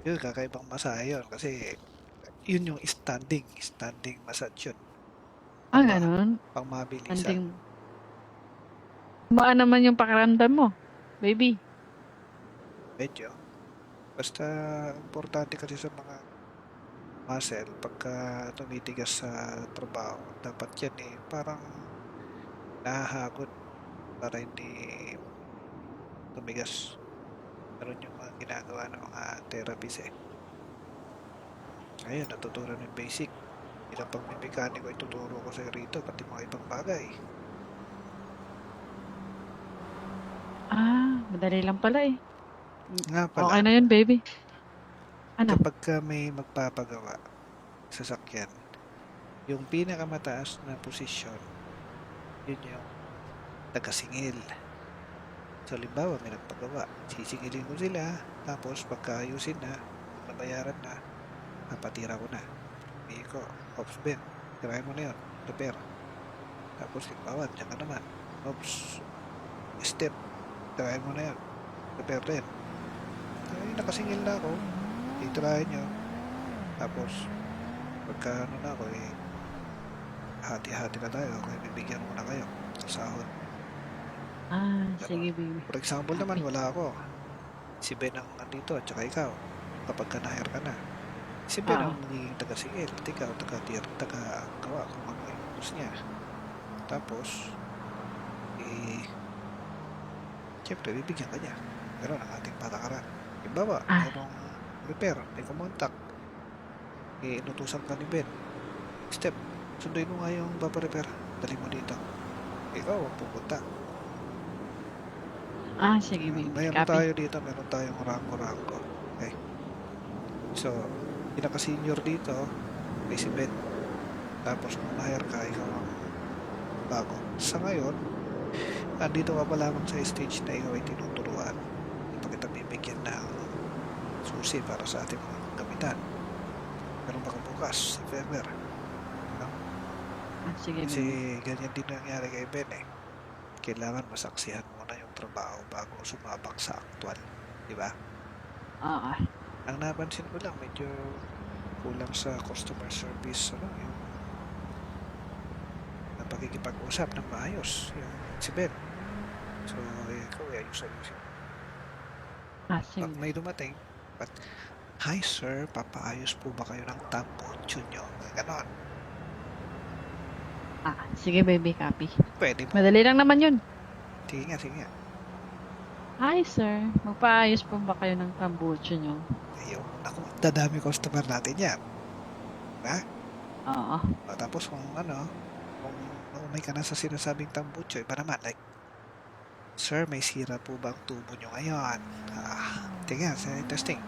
Yun, kakaibang masahe yun. Kasi, yun yung standing massage yun. Ah, Pang, ganun. pang mabilisan. Anding. Maan naman yung pakiramdam mo, baby. Medyo. Basta, importante kasi sa mga muscle, pagka tumitigas sa trabaho, dapat yan eh, parang nahahagod para hindi tumigas. Meron yung mga ginagawa ng mga therapists eh. Ayun, natutunan yung basic. Bilang pagmimekaniko, ituturo ko sa'yo rito, pati mga ibang bagay. Ah, madali lang pala eh. Nga pala, Okay na yun, baby. Ano? kapag ka may magpapagawa sa sakyan, yung pinakamataas na posisyon, yun yung tagasingil. So, limbawa, may nagpagawa. Sisingilin ko sila, tapos pagkaayusin na, nabayaran na, napatira ko na. Bigay ko, ops Ben, tirahin mo na yun, repair. Tapos, limbawa, dyan ka naman. Ops, step, tirahin mo na yun, repair din. Ay, nakasingil na ako, titirahin nyo. Tapos, pagka ano na ako, hati-hati na tayo, kaya bibigyan ko na kayo sa sahod. Ah, sige, baby. For example naman, wala ako. Si Ben ang nandito at saka ikaw. Kapag ka na-hire ka na. Si Ben ang magiging taga-singil at ikaw taga-gawa kung ano yung gusto niya. Tapos, siyempre, bibigyan ka niya. Pero ang ating patakaran. Ibawa, mayroong repair, may kumontak. Inutusan ka ni Ben. Step, sunduin mo nga yung paparepair. Dali mo dito. Ikaw ang pupunta. Ah, sige, baby. Mayroon Copy. tayo dito, meron tayong rango-rango. Okay. So, pinaka-senior dito, may si Ben. Tapos, kung na-hire ka, ikaw ang bago. Sa ngayon, andito ka pa lamang sa stage na ikaw ay tinuturuan. Ito kita bibigyan ng susi para sa ating mga gamitan. Meron baka bukas, if ever. Ah, sige, Kasi baby. ganyan din nangyari kay Ben eh. Kailangan masaksihan mo na yung trabaho bago sumabak sa actual. Di ba? Oo. Ang napansin ko lang, medyo kulang sa customer service, yung pakikipag-usap ng maayos. Yung si Ben. So, ikaw ayos-ayusin. Ah, sige. Pag may dumating, hi sir, papaayos po ba kayo ng tambutso nyo? Ganon. Ah, sige, baby. Copy. Pwede mo. Madali lang naman yun. Sige nga. Hi, sir. Magpaayos po ba kayo ng tambucho nyo? Ayun. Ako, dadami customer natin yan. Ha? Oo. Tapos kung may ka na sa sinasabing tambutso, iba naman, like, sir, may sira po ba ang tubo nyo ngayon? Tingnan, sa testing.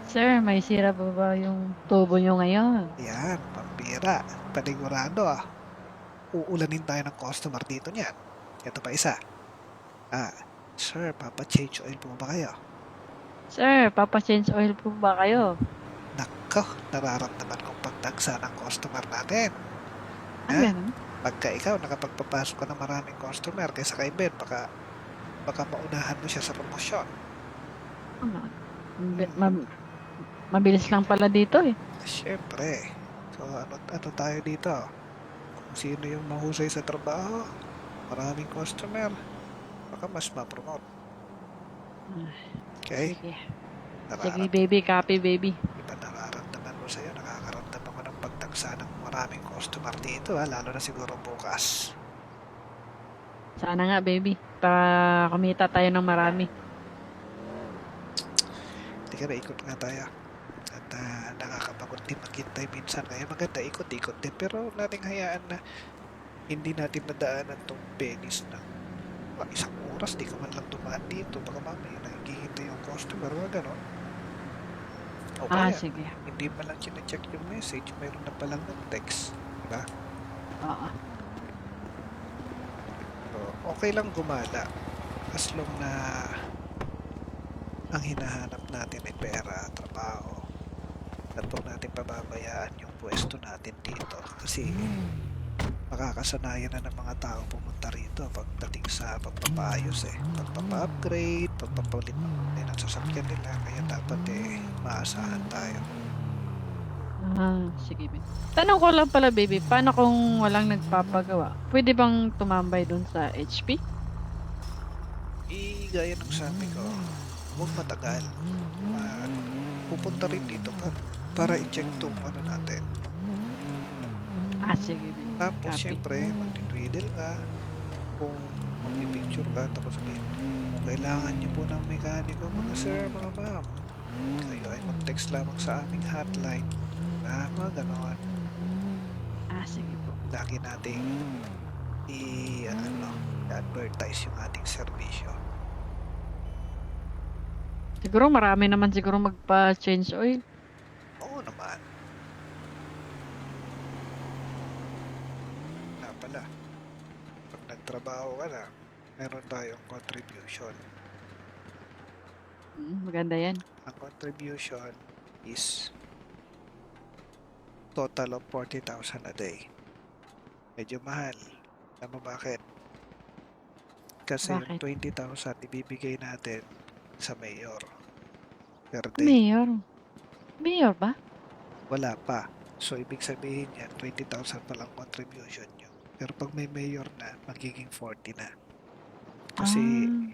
Sir, may sira po ba yung tubo nyo ngayon? Yan, pambira. Panigurado Uulanin tayo ng customer dito niyan. Ito pa isa. Sir, papa-change oil po ba kayo? Sir, papa-change oil po ba kayo? Nako, nararamdaman kong pagdagsa ng customer natin. Ah, Ha? ganun? Pagka ikaw nakapagpapasok ka ng maraming customer kaysa kay Ben, baka maunahan mo siya sa promosyon. Ano? Mabilis lang pala dito eh. Siyempre. So, ano tayo dito? Kung sino yung mahusay sa trabaho, maraming customer, baka mas ma-promote. Okay? Sige. Sige, Nararamdaman, baby. Copy, baby. iba nararamdaman mo sa'yo, nakakaramdam ako ng pagdagsa ng maraming customer dito, ha? Lalo na siguro bukas. Sana nga, baby. Para kumita tayo ng marami. Hindi ka ikot nga tayo. At nakakapagod din maghintay minsan. Kaya maganda, ikot-ikot din. Pero huwag nating hayaan na hindi natin madaanan tong Venice na isang oras, di ka man lang dumaan dito. Baka mamaya naghihintay yung customer. Huwag ganon. O Ah, kaya, sige. hindi man lang check yung message, mayroon na palang text. Diba? Oo. So, okay lang gumala. As long na ang hinahanap natin ay pera, trabaho. At huwag natin pababayaan yung pwesto natin dito. Kasi makakasanayan na ng mga tao pumunta rito pagdating sa pagpapaayos pagpapa-upgrade, pagpapalit ng sasakyan nila. Kaya dapat maasahan tayo. Ah, sige, baby. Tanong ko lang pala, baby. Paano kung walang nagpapagawa? Pwede bang tumambay dun sa HP? Gaya ng sabi ko, huwag matagal. Pupunta rin dito para i-check tong ano natin. Ah, sige, baby. Tapos Copy. syempre, mag-riddle ka. Kung mag-picture ka, tapos sabihin, kung kailangan niyo po ng mekaniko, mga sir, mga ma'am, kayo ay mag-text lamang sa aming hotline. Mga ganon. Ah, sige po. Lagi nating i-advertise yung ating serbisyo. Siguro marami naman siguro magpa-change oil. Oo naman. Na pala, pag nagtrabaho ka na, meron tayong contribution. Maganda yan. Ang contribution is total of 40,000 a day. Medyo mahal. Alam mo bakit? Kasi yung Bakit? 20,000 ibibigay natin sa mayor per day. Mayor. Mayor ba? Wala pa. So, ibig sabihin yan, 20,000 pa lang contribution nyo. Pero pag may mayor na, magiging 40 na. Kasi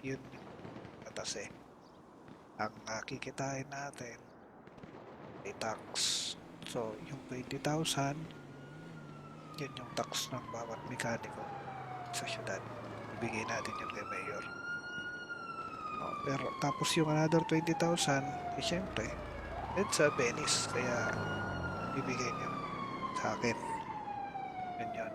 yun yung batas eh. Ang kikitain natin ay tax. So, yung 20,000, yun yung tax ng bawat mekaniko sa syudad. Ibigay natin yun kay mayor. Pero tapos yung another 20,000, syempre, it's a Venice. Kaya, ibigay nyo sa akin. Yun.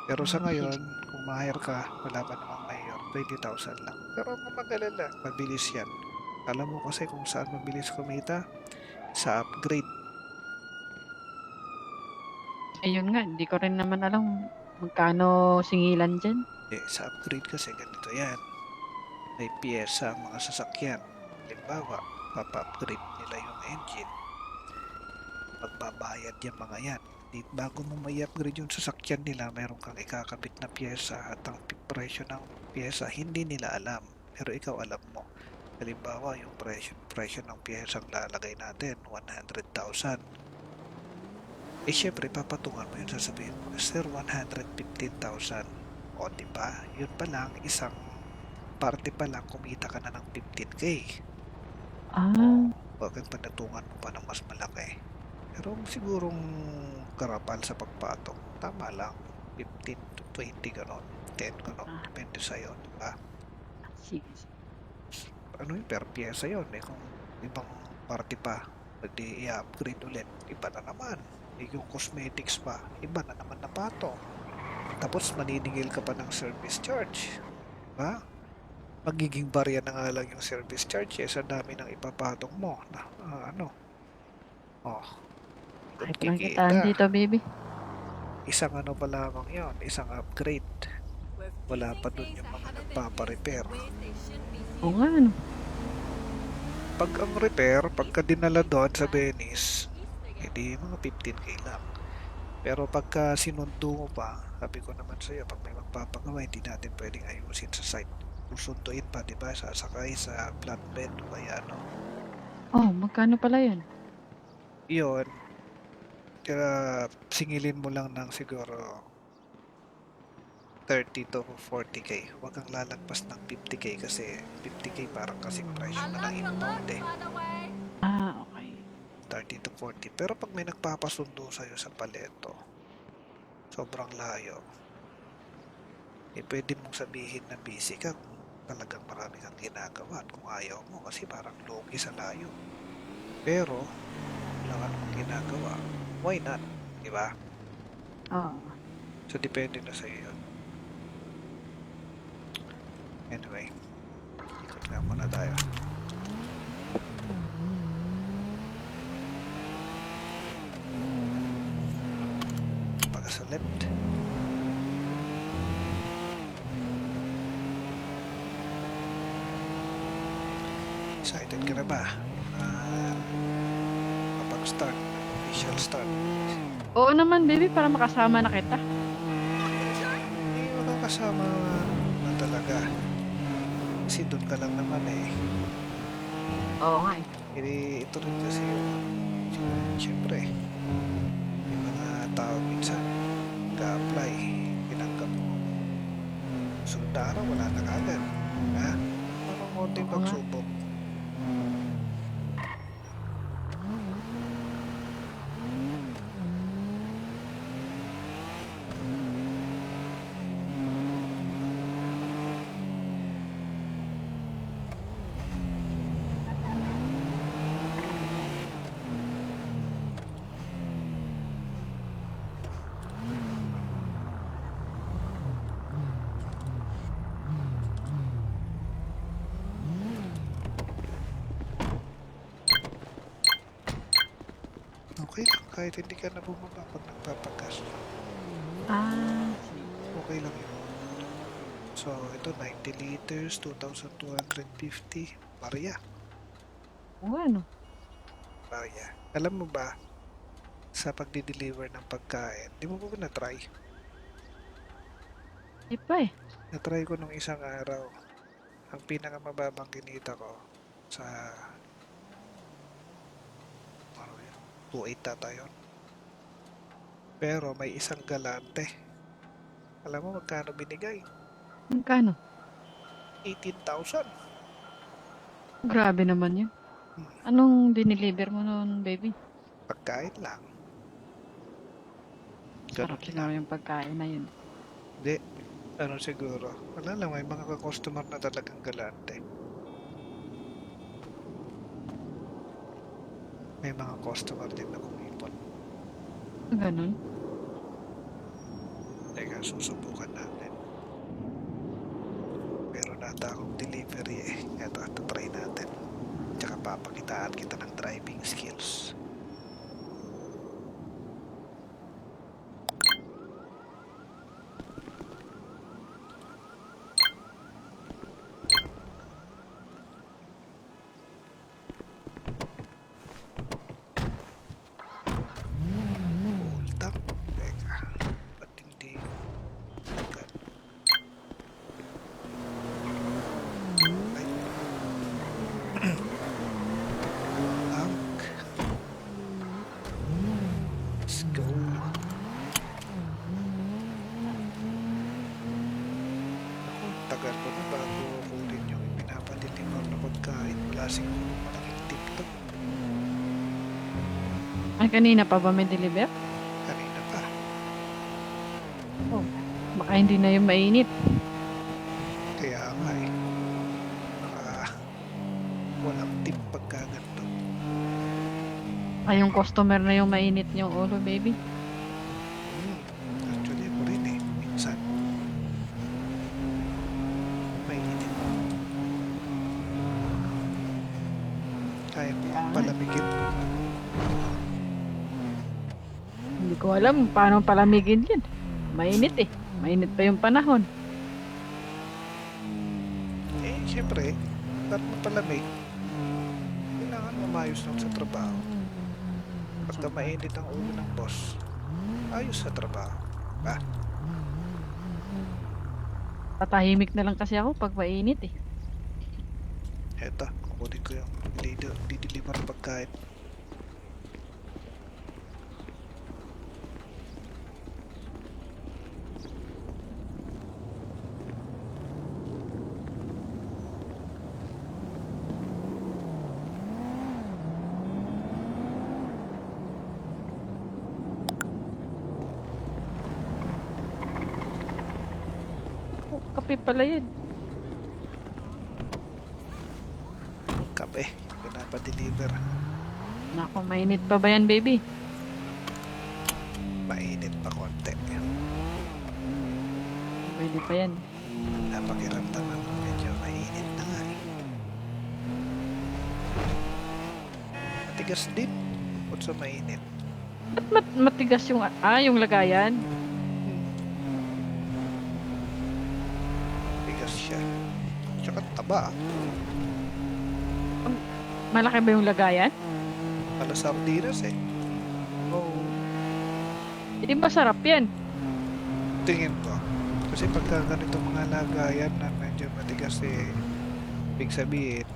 Pero sa ngayon, kung ma-hire ka, wala pa namang mayor, 20,000 lang. Pero kung mag-alala, mabilis yan. Alam mo kasi kung saan mabilis kumita? Sa upgrade. Ayun nga, hindi ko rin naman alam magkano singilan dyan. Sa upgrade kasi ganito yan. May piyesa ang mga sasakyan. Halimbawa, papa-upgrade nila yung engine. Magbabayad yung mga yan. Bago mo may upgrade yung sasakyan nila, mayroon kang ikakabit na piyesa at ang presyo ng piyesa hindi nila alam. Pero ikaw alam mo. Halimbawa, yung presyo ng piyesang lalagay natin, 100,000. Syempre, papatungan mo yun, sasabihin mo, sir, 115,000. O, diba? Yun pa lang, isang parte pa lang, kumita ka na ng 15K. Bakit panatungan mo pa ng mas malaki? Pero sigurong karapal sa pagpatong, tama lang, 15 to 20 ganon, 10 ganon, depende sa'yo, diba? Sige. Ano yung per pyesa yun, kung ibang parte pa, pwede i-upgrade ulit, iba na naman. Yung cosmetics pa, iba na naman na pato. Tapos maniningil ka pa ng service charge. Diba? Magiging barya na nga lang yung service charge sa dami ng ipapatong mo. Ay, parang kitaan dito, baby. Isang ano pa lamang yun, isang upgrade. Wala pa dun yung mga nagpaparepair. Oo nga, ano. pag ang repair, pagka dinala doon sa Venice, edi mga 15k lang. Pero pagka sinundo mo pa, sabi ko naman sa'yo, pag may magpapagawa, hindi natin pwedeng ayusin sa site. Susunduin pa, di ba? Sasakay sa flatbed o kaya ano. Oh, magkano pala yun? Yun, kaya singilin mo lang ng siguro 30 to 40k. Huwag kang lalagpas ng 50k kasi 50k parang kasing presyo na ng inbound eh. Ah, okay. 30 to 40. Pero pag may nagpapasundo sa'yo sa paleto, sobrang layo, eh pwede mong sabihin na busy ka kung talagang marami kang ginagawa at kung ayaw mo kasi parang logi sa layo. Pero, wala ka namang ginagawa. Why not? Diba? Oo. So, depende na sa'yo yun. Anyway, ikot nga muna tayo. Pagka sa left. Excited ka na ba? Kapag start, official start. Oo naman, baby, para makasama na kita. Hindi makakasama na talaga. Kasi doon ka lang naman eh. Oo nga eh. Ito rin kasi yung siyempre may mga tao minsan nag-apply, tinanggap mo. Sunod na araw, wala na kagad. Ha? Parang konting Oo nga. pagsubok. Okay lang, kahit hindi ka na bumaba pag nagpapagas. Ah, Okay lang yun. So, ito 90 liters, 2,250. Maria. oo ano. Maria. Alam mo ba, sa pagdi-deliver ng pagkain, di mo ba na-try? Di pa eh. Na-try ko nung isang araw. Ang pinakamababang kinita ko sa ano yun, 2.8 tata yun. Pero may isang galante. Alam mo magkano binigay? Magkano? 18,000. Grabe naman yun. Anong dineliver mo noon, baby? Pagkain lang. Sarap Ganun siguro lang. yung pagkain na yun. Hindi. Ano siguro? Wala lang, may mga customer na talagang galante. May mga customer din na kumipon. Ganun. Teka, susubukan natin. Meron nata akong delivery eh. Ito, try natin. Tsaka papakitaan kita ng driving skills. Hold up. Teka, ba't hindi agad? Ay. Bank. Let's go. Ako, tagal ko na bago kunin yung ipinapadeliver na pagkain. Wala siguro malaking TikTok. Ay, kanina pa ba may deliver? Kanina pa. Oh, baka hindi na yung mainit. Kaya nga eh. Baka walang tip pagka ganito. Ay, yung customer na yung mainit yung ulo, baby. Actually, ako rin eh. Minsan. Mainit. Kaya mo Ah. palamigin. Hindi ko alam paano palamigin yan. Mainit eh. Mainit pa yung panahon. Eh, syempre, para mapalamig, umayos lang sa trabaho. Pagka mainit ang ulo ng boss, ayos sa trabaho. Ba? Patahimik na lang kasi ako pag mainit eh. Eto, kukunin ko yung dideliver ng pagkain. Oh, kape pala yun. Kape, pinapadeliver. Nako, mainit pa ba yan, baby? Mainit pa konti. Pwede pa yan. Napakiramdaman ko medyo mainit na nga eh. Matigas din. Kung sa mainit. Ba't matigas yung, yung lagayan? Matigas siya. Tsaka taba. Malaki ba yung lagayan? Pala sardinas eh. Oo. Hindi masarap yan. Tingin ko. Kasi pagka ganito mga lagayan na medyo matigas eh, ibig sabihin,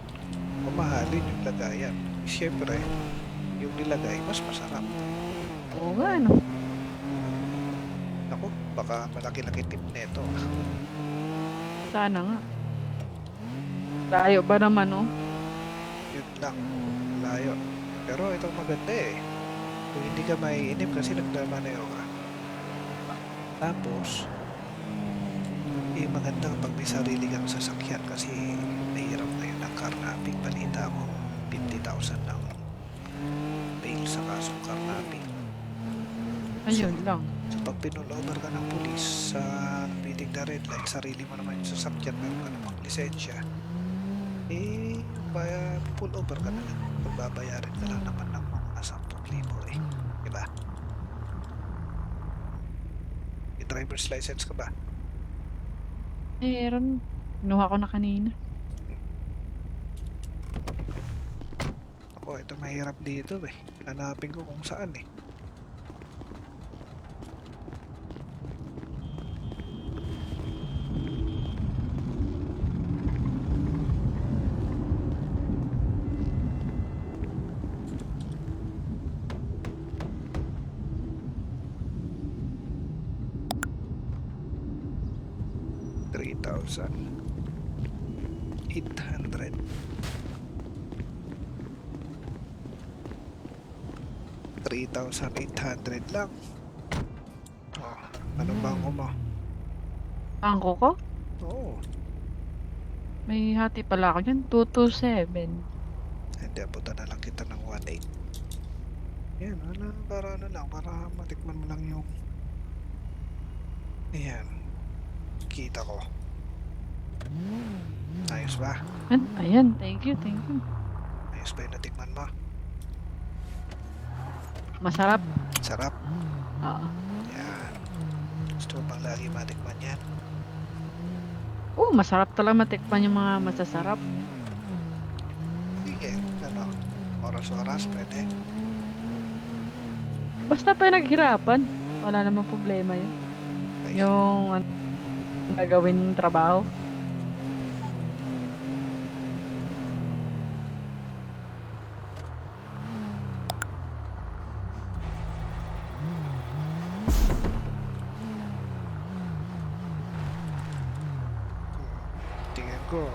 mamahalin yung lagayan. Siyempre, yung nilagay, mas masarap. Oo nga, no? Ako, baka malaki-laki tip nito. Sana nga. Layo ba naman, no? Yun lang. Layo. Pero itong maganda eh. Kung hindi ka maiinip kasi nagmamaneo ka. Tapos, maganda kapag may sarili kang sasakyan kasi mahirap ngayon ang carnapping. Balita ko, 50,000 ng bail sa kasong carnapping. Ayun lang. So pag pinulover ka ng pulis sa meeting na red light, sarili mo naman yung sasakyan, meron ka namang lisensya, pull over ka na lang. Pagbabayarin ka lang naman ng mga 10,000 eh. Diba? May driver's license ka ba? Meron. Kinuha ko na kanina. Ako, ito mahirap dito eh. Hanapin ko kung saan eh. $3,800. 3,800 lang. Oh, anong bangko mo? Bangko ko? Oo. May hati pala ako dyan. 227. Hindi, abutan na lang kita ng 1,800. Yan, para matikman mo lang yung ayan, kita ko. Ayos ba? Ayan, thank you, thank you. Ayos ba yung natikman mo? Masarap. Sarap. Oo. Yan. Gusto mo bang lagi matikman yan? Oo, masarap talaga matikman yung mga masasarap. Sige, ano? Oras-oras, pwede. Basta pa naghirapan. Wala namang problema yun. Ayos. Yung gagawin yung trabaho. Tingin ko,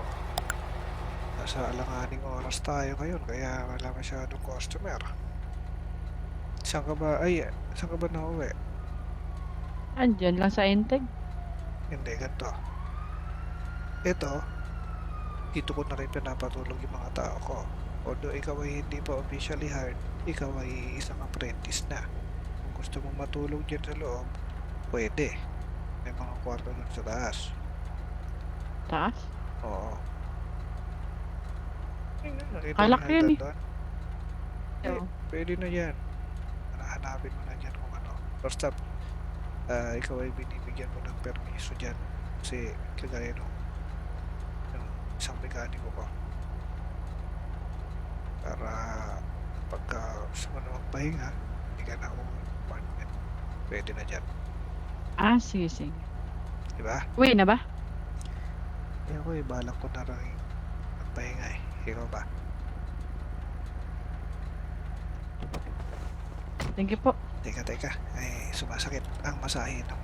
nasa alanganing oras tayo ngayon, kaya wala masyadong customer. Saan ka ba nauwi? Andyan lang sa Enteg. Hindi, ganito. Ito, dito ko na rin pinapatulog yung mga tao ko. Although ikaw ay hindi pa officially hired, ikaw ay isang apprentice na. Kung gusto mong matulog dyan sa loob, pwede. May mga kwarto dun sa taas. Taas? Oo. Nakita Kalaki mo yan na eh. doon? Oo. Pwede na yan. Hanapin mo na dyan kung ano. Basta, ikaw ay binibigyan mo ng permiso dyan. Kasi kagaya nung isang mekaniko ko. Para pagka gusto mo na magpahinga, hindi ka na uuwi ng apartment. Pwede na dyan. Ah, sige, sige. Diba? Uwi na ba? Eh ako balak ko na rin magpahinga eh. Ikaw ba? Thank you po. Teka. Ay, sumasakit ang masahe ng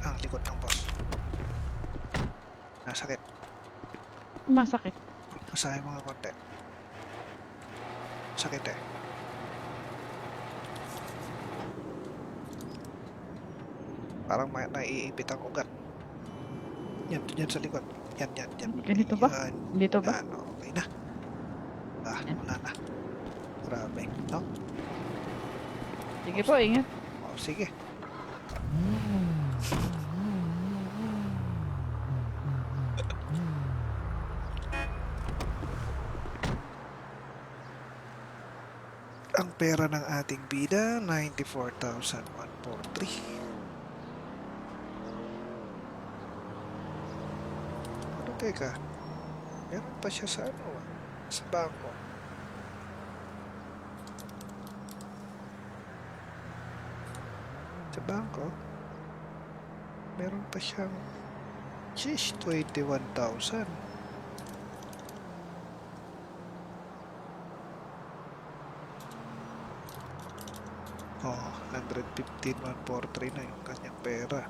ang likod ng boss. Nasakit. Masakit. Masahe mga konti. Sakit eh. Parang may naiipit ang ugat. Yan sa likod. Yan. Ganito ba? Yan. Dito ba? Yan, okay na. Yan. Wala na. Grabe, no? Sige po, ingat. O, sige. Ang pera ng ating bida, 94,143. Ano, teka? Meron pa siya sa ano, sa bangko. Sa bangko, meron pa siyang, 21,000. Oh, 115,143 na yung kanyang pera.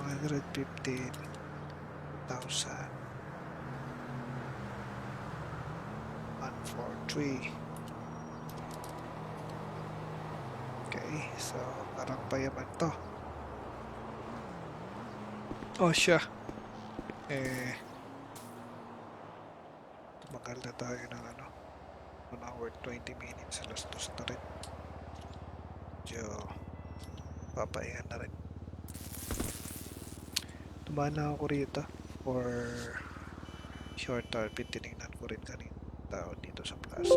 115,143. Okay, so parang payaman to. Oh, siya. Tumagal na tayo ng 1 hour 20 minutes. Alas 2 na rin. Medyo papahinga na rin. Tumaan na ako rito for short tarpin. Tinignan ko rin kanina tao dito sa plaza.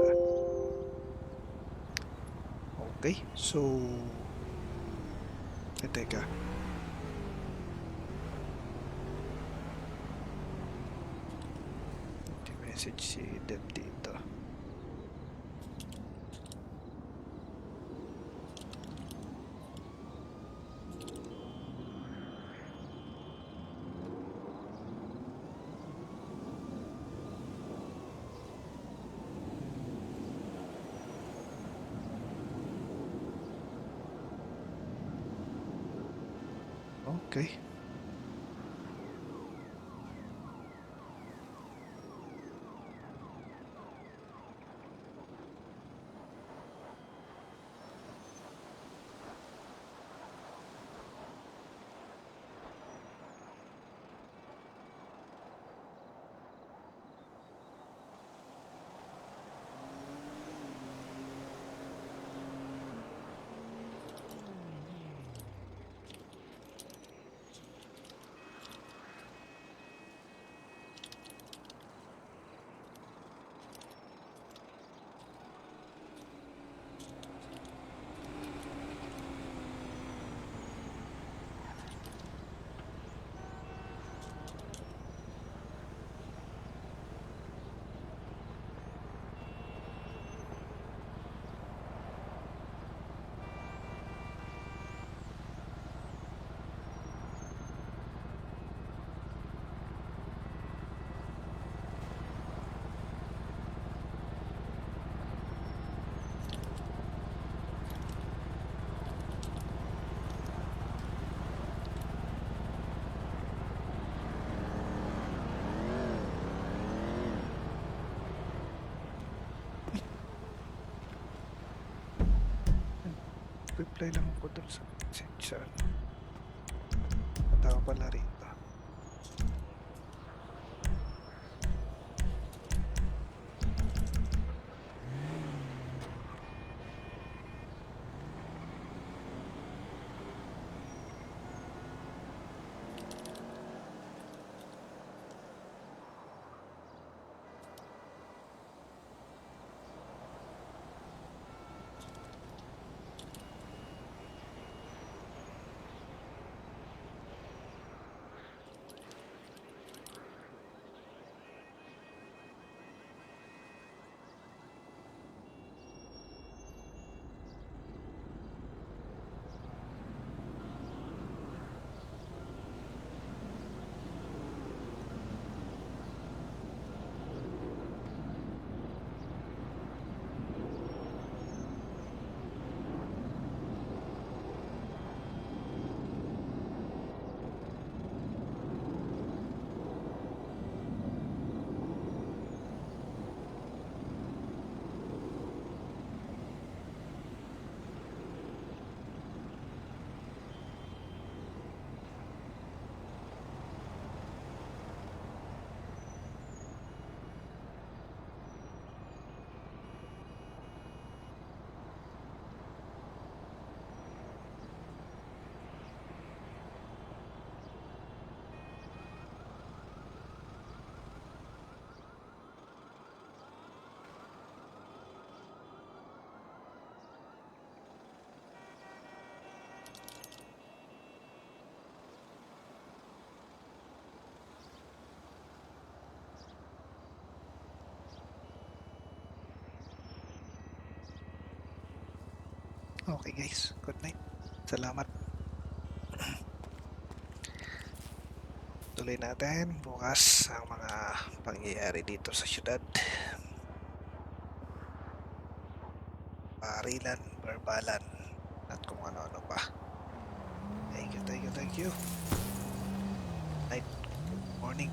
Okay, so teka. Message si Deb dito. Okay. Reply lang ako dun sa message sa tao pala rito. Okay guys, good night. Salamat. Tuloy natin bukas ang mga pangyayari dito sa syudad. Parilan, barbalan, at kung ano-ano pa. Thank you, thank you, thank you. Night, good morning.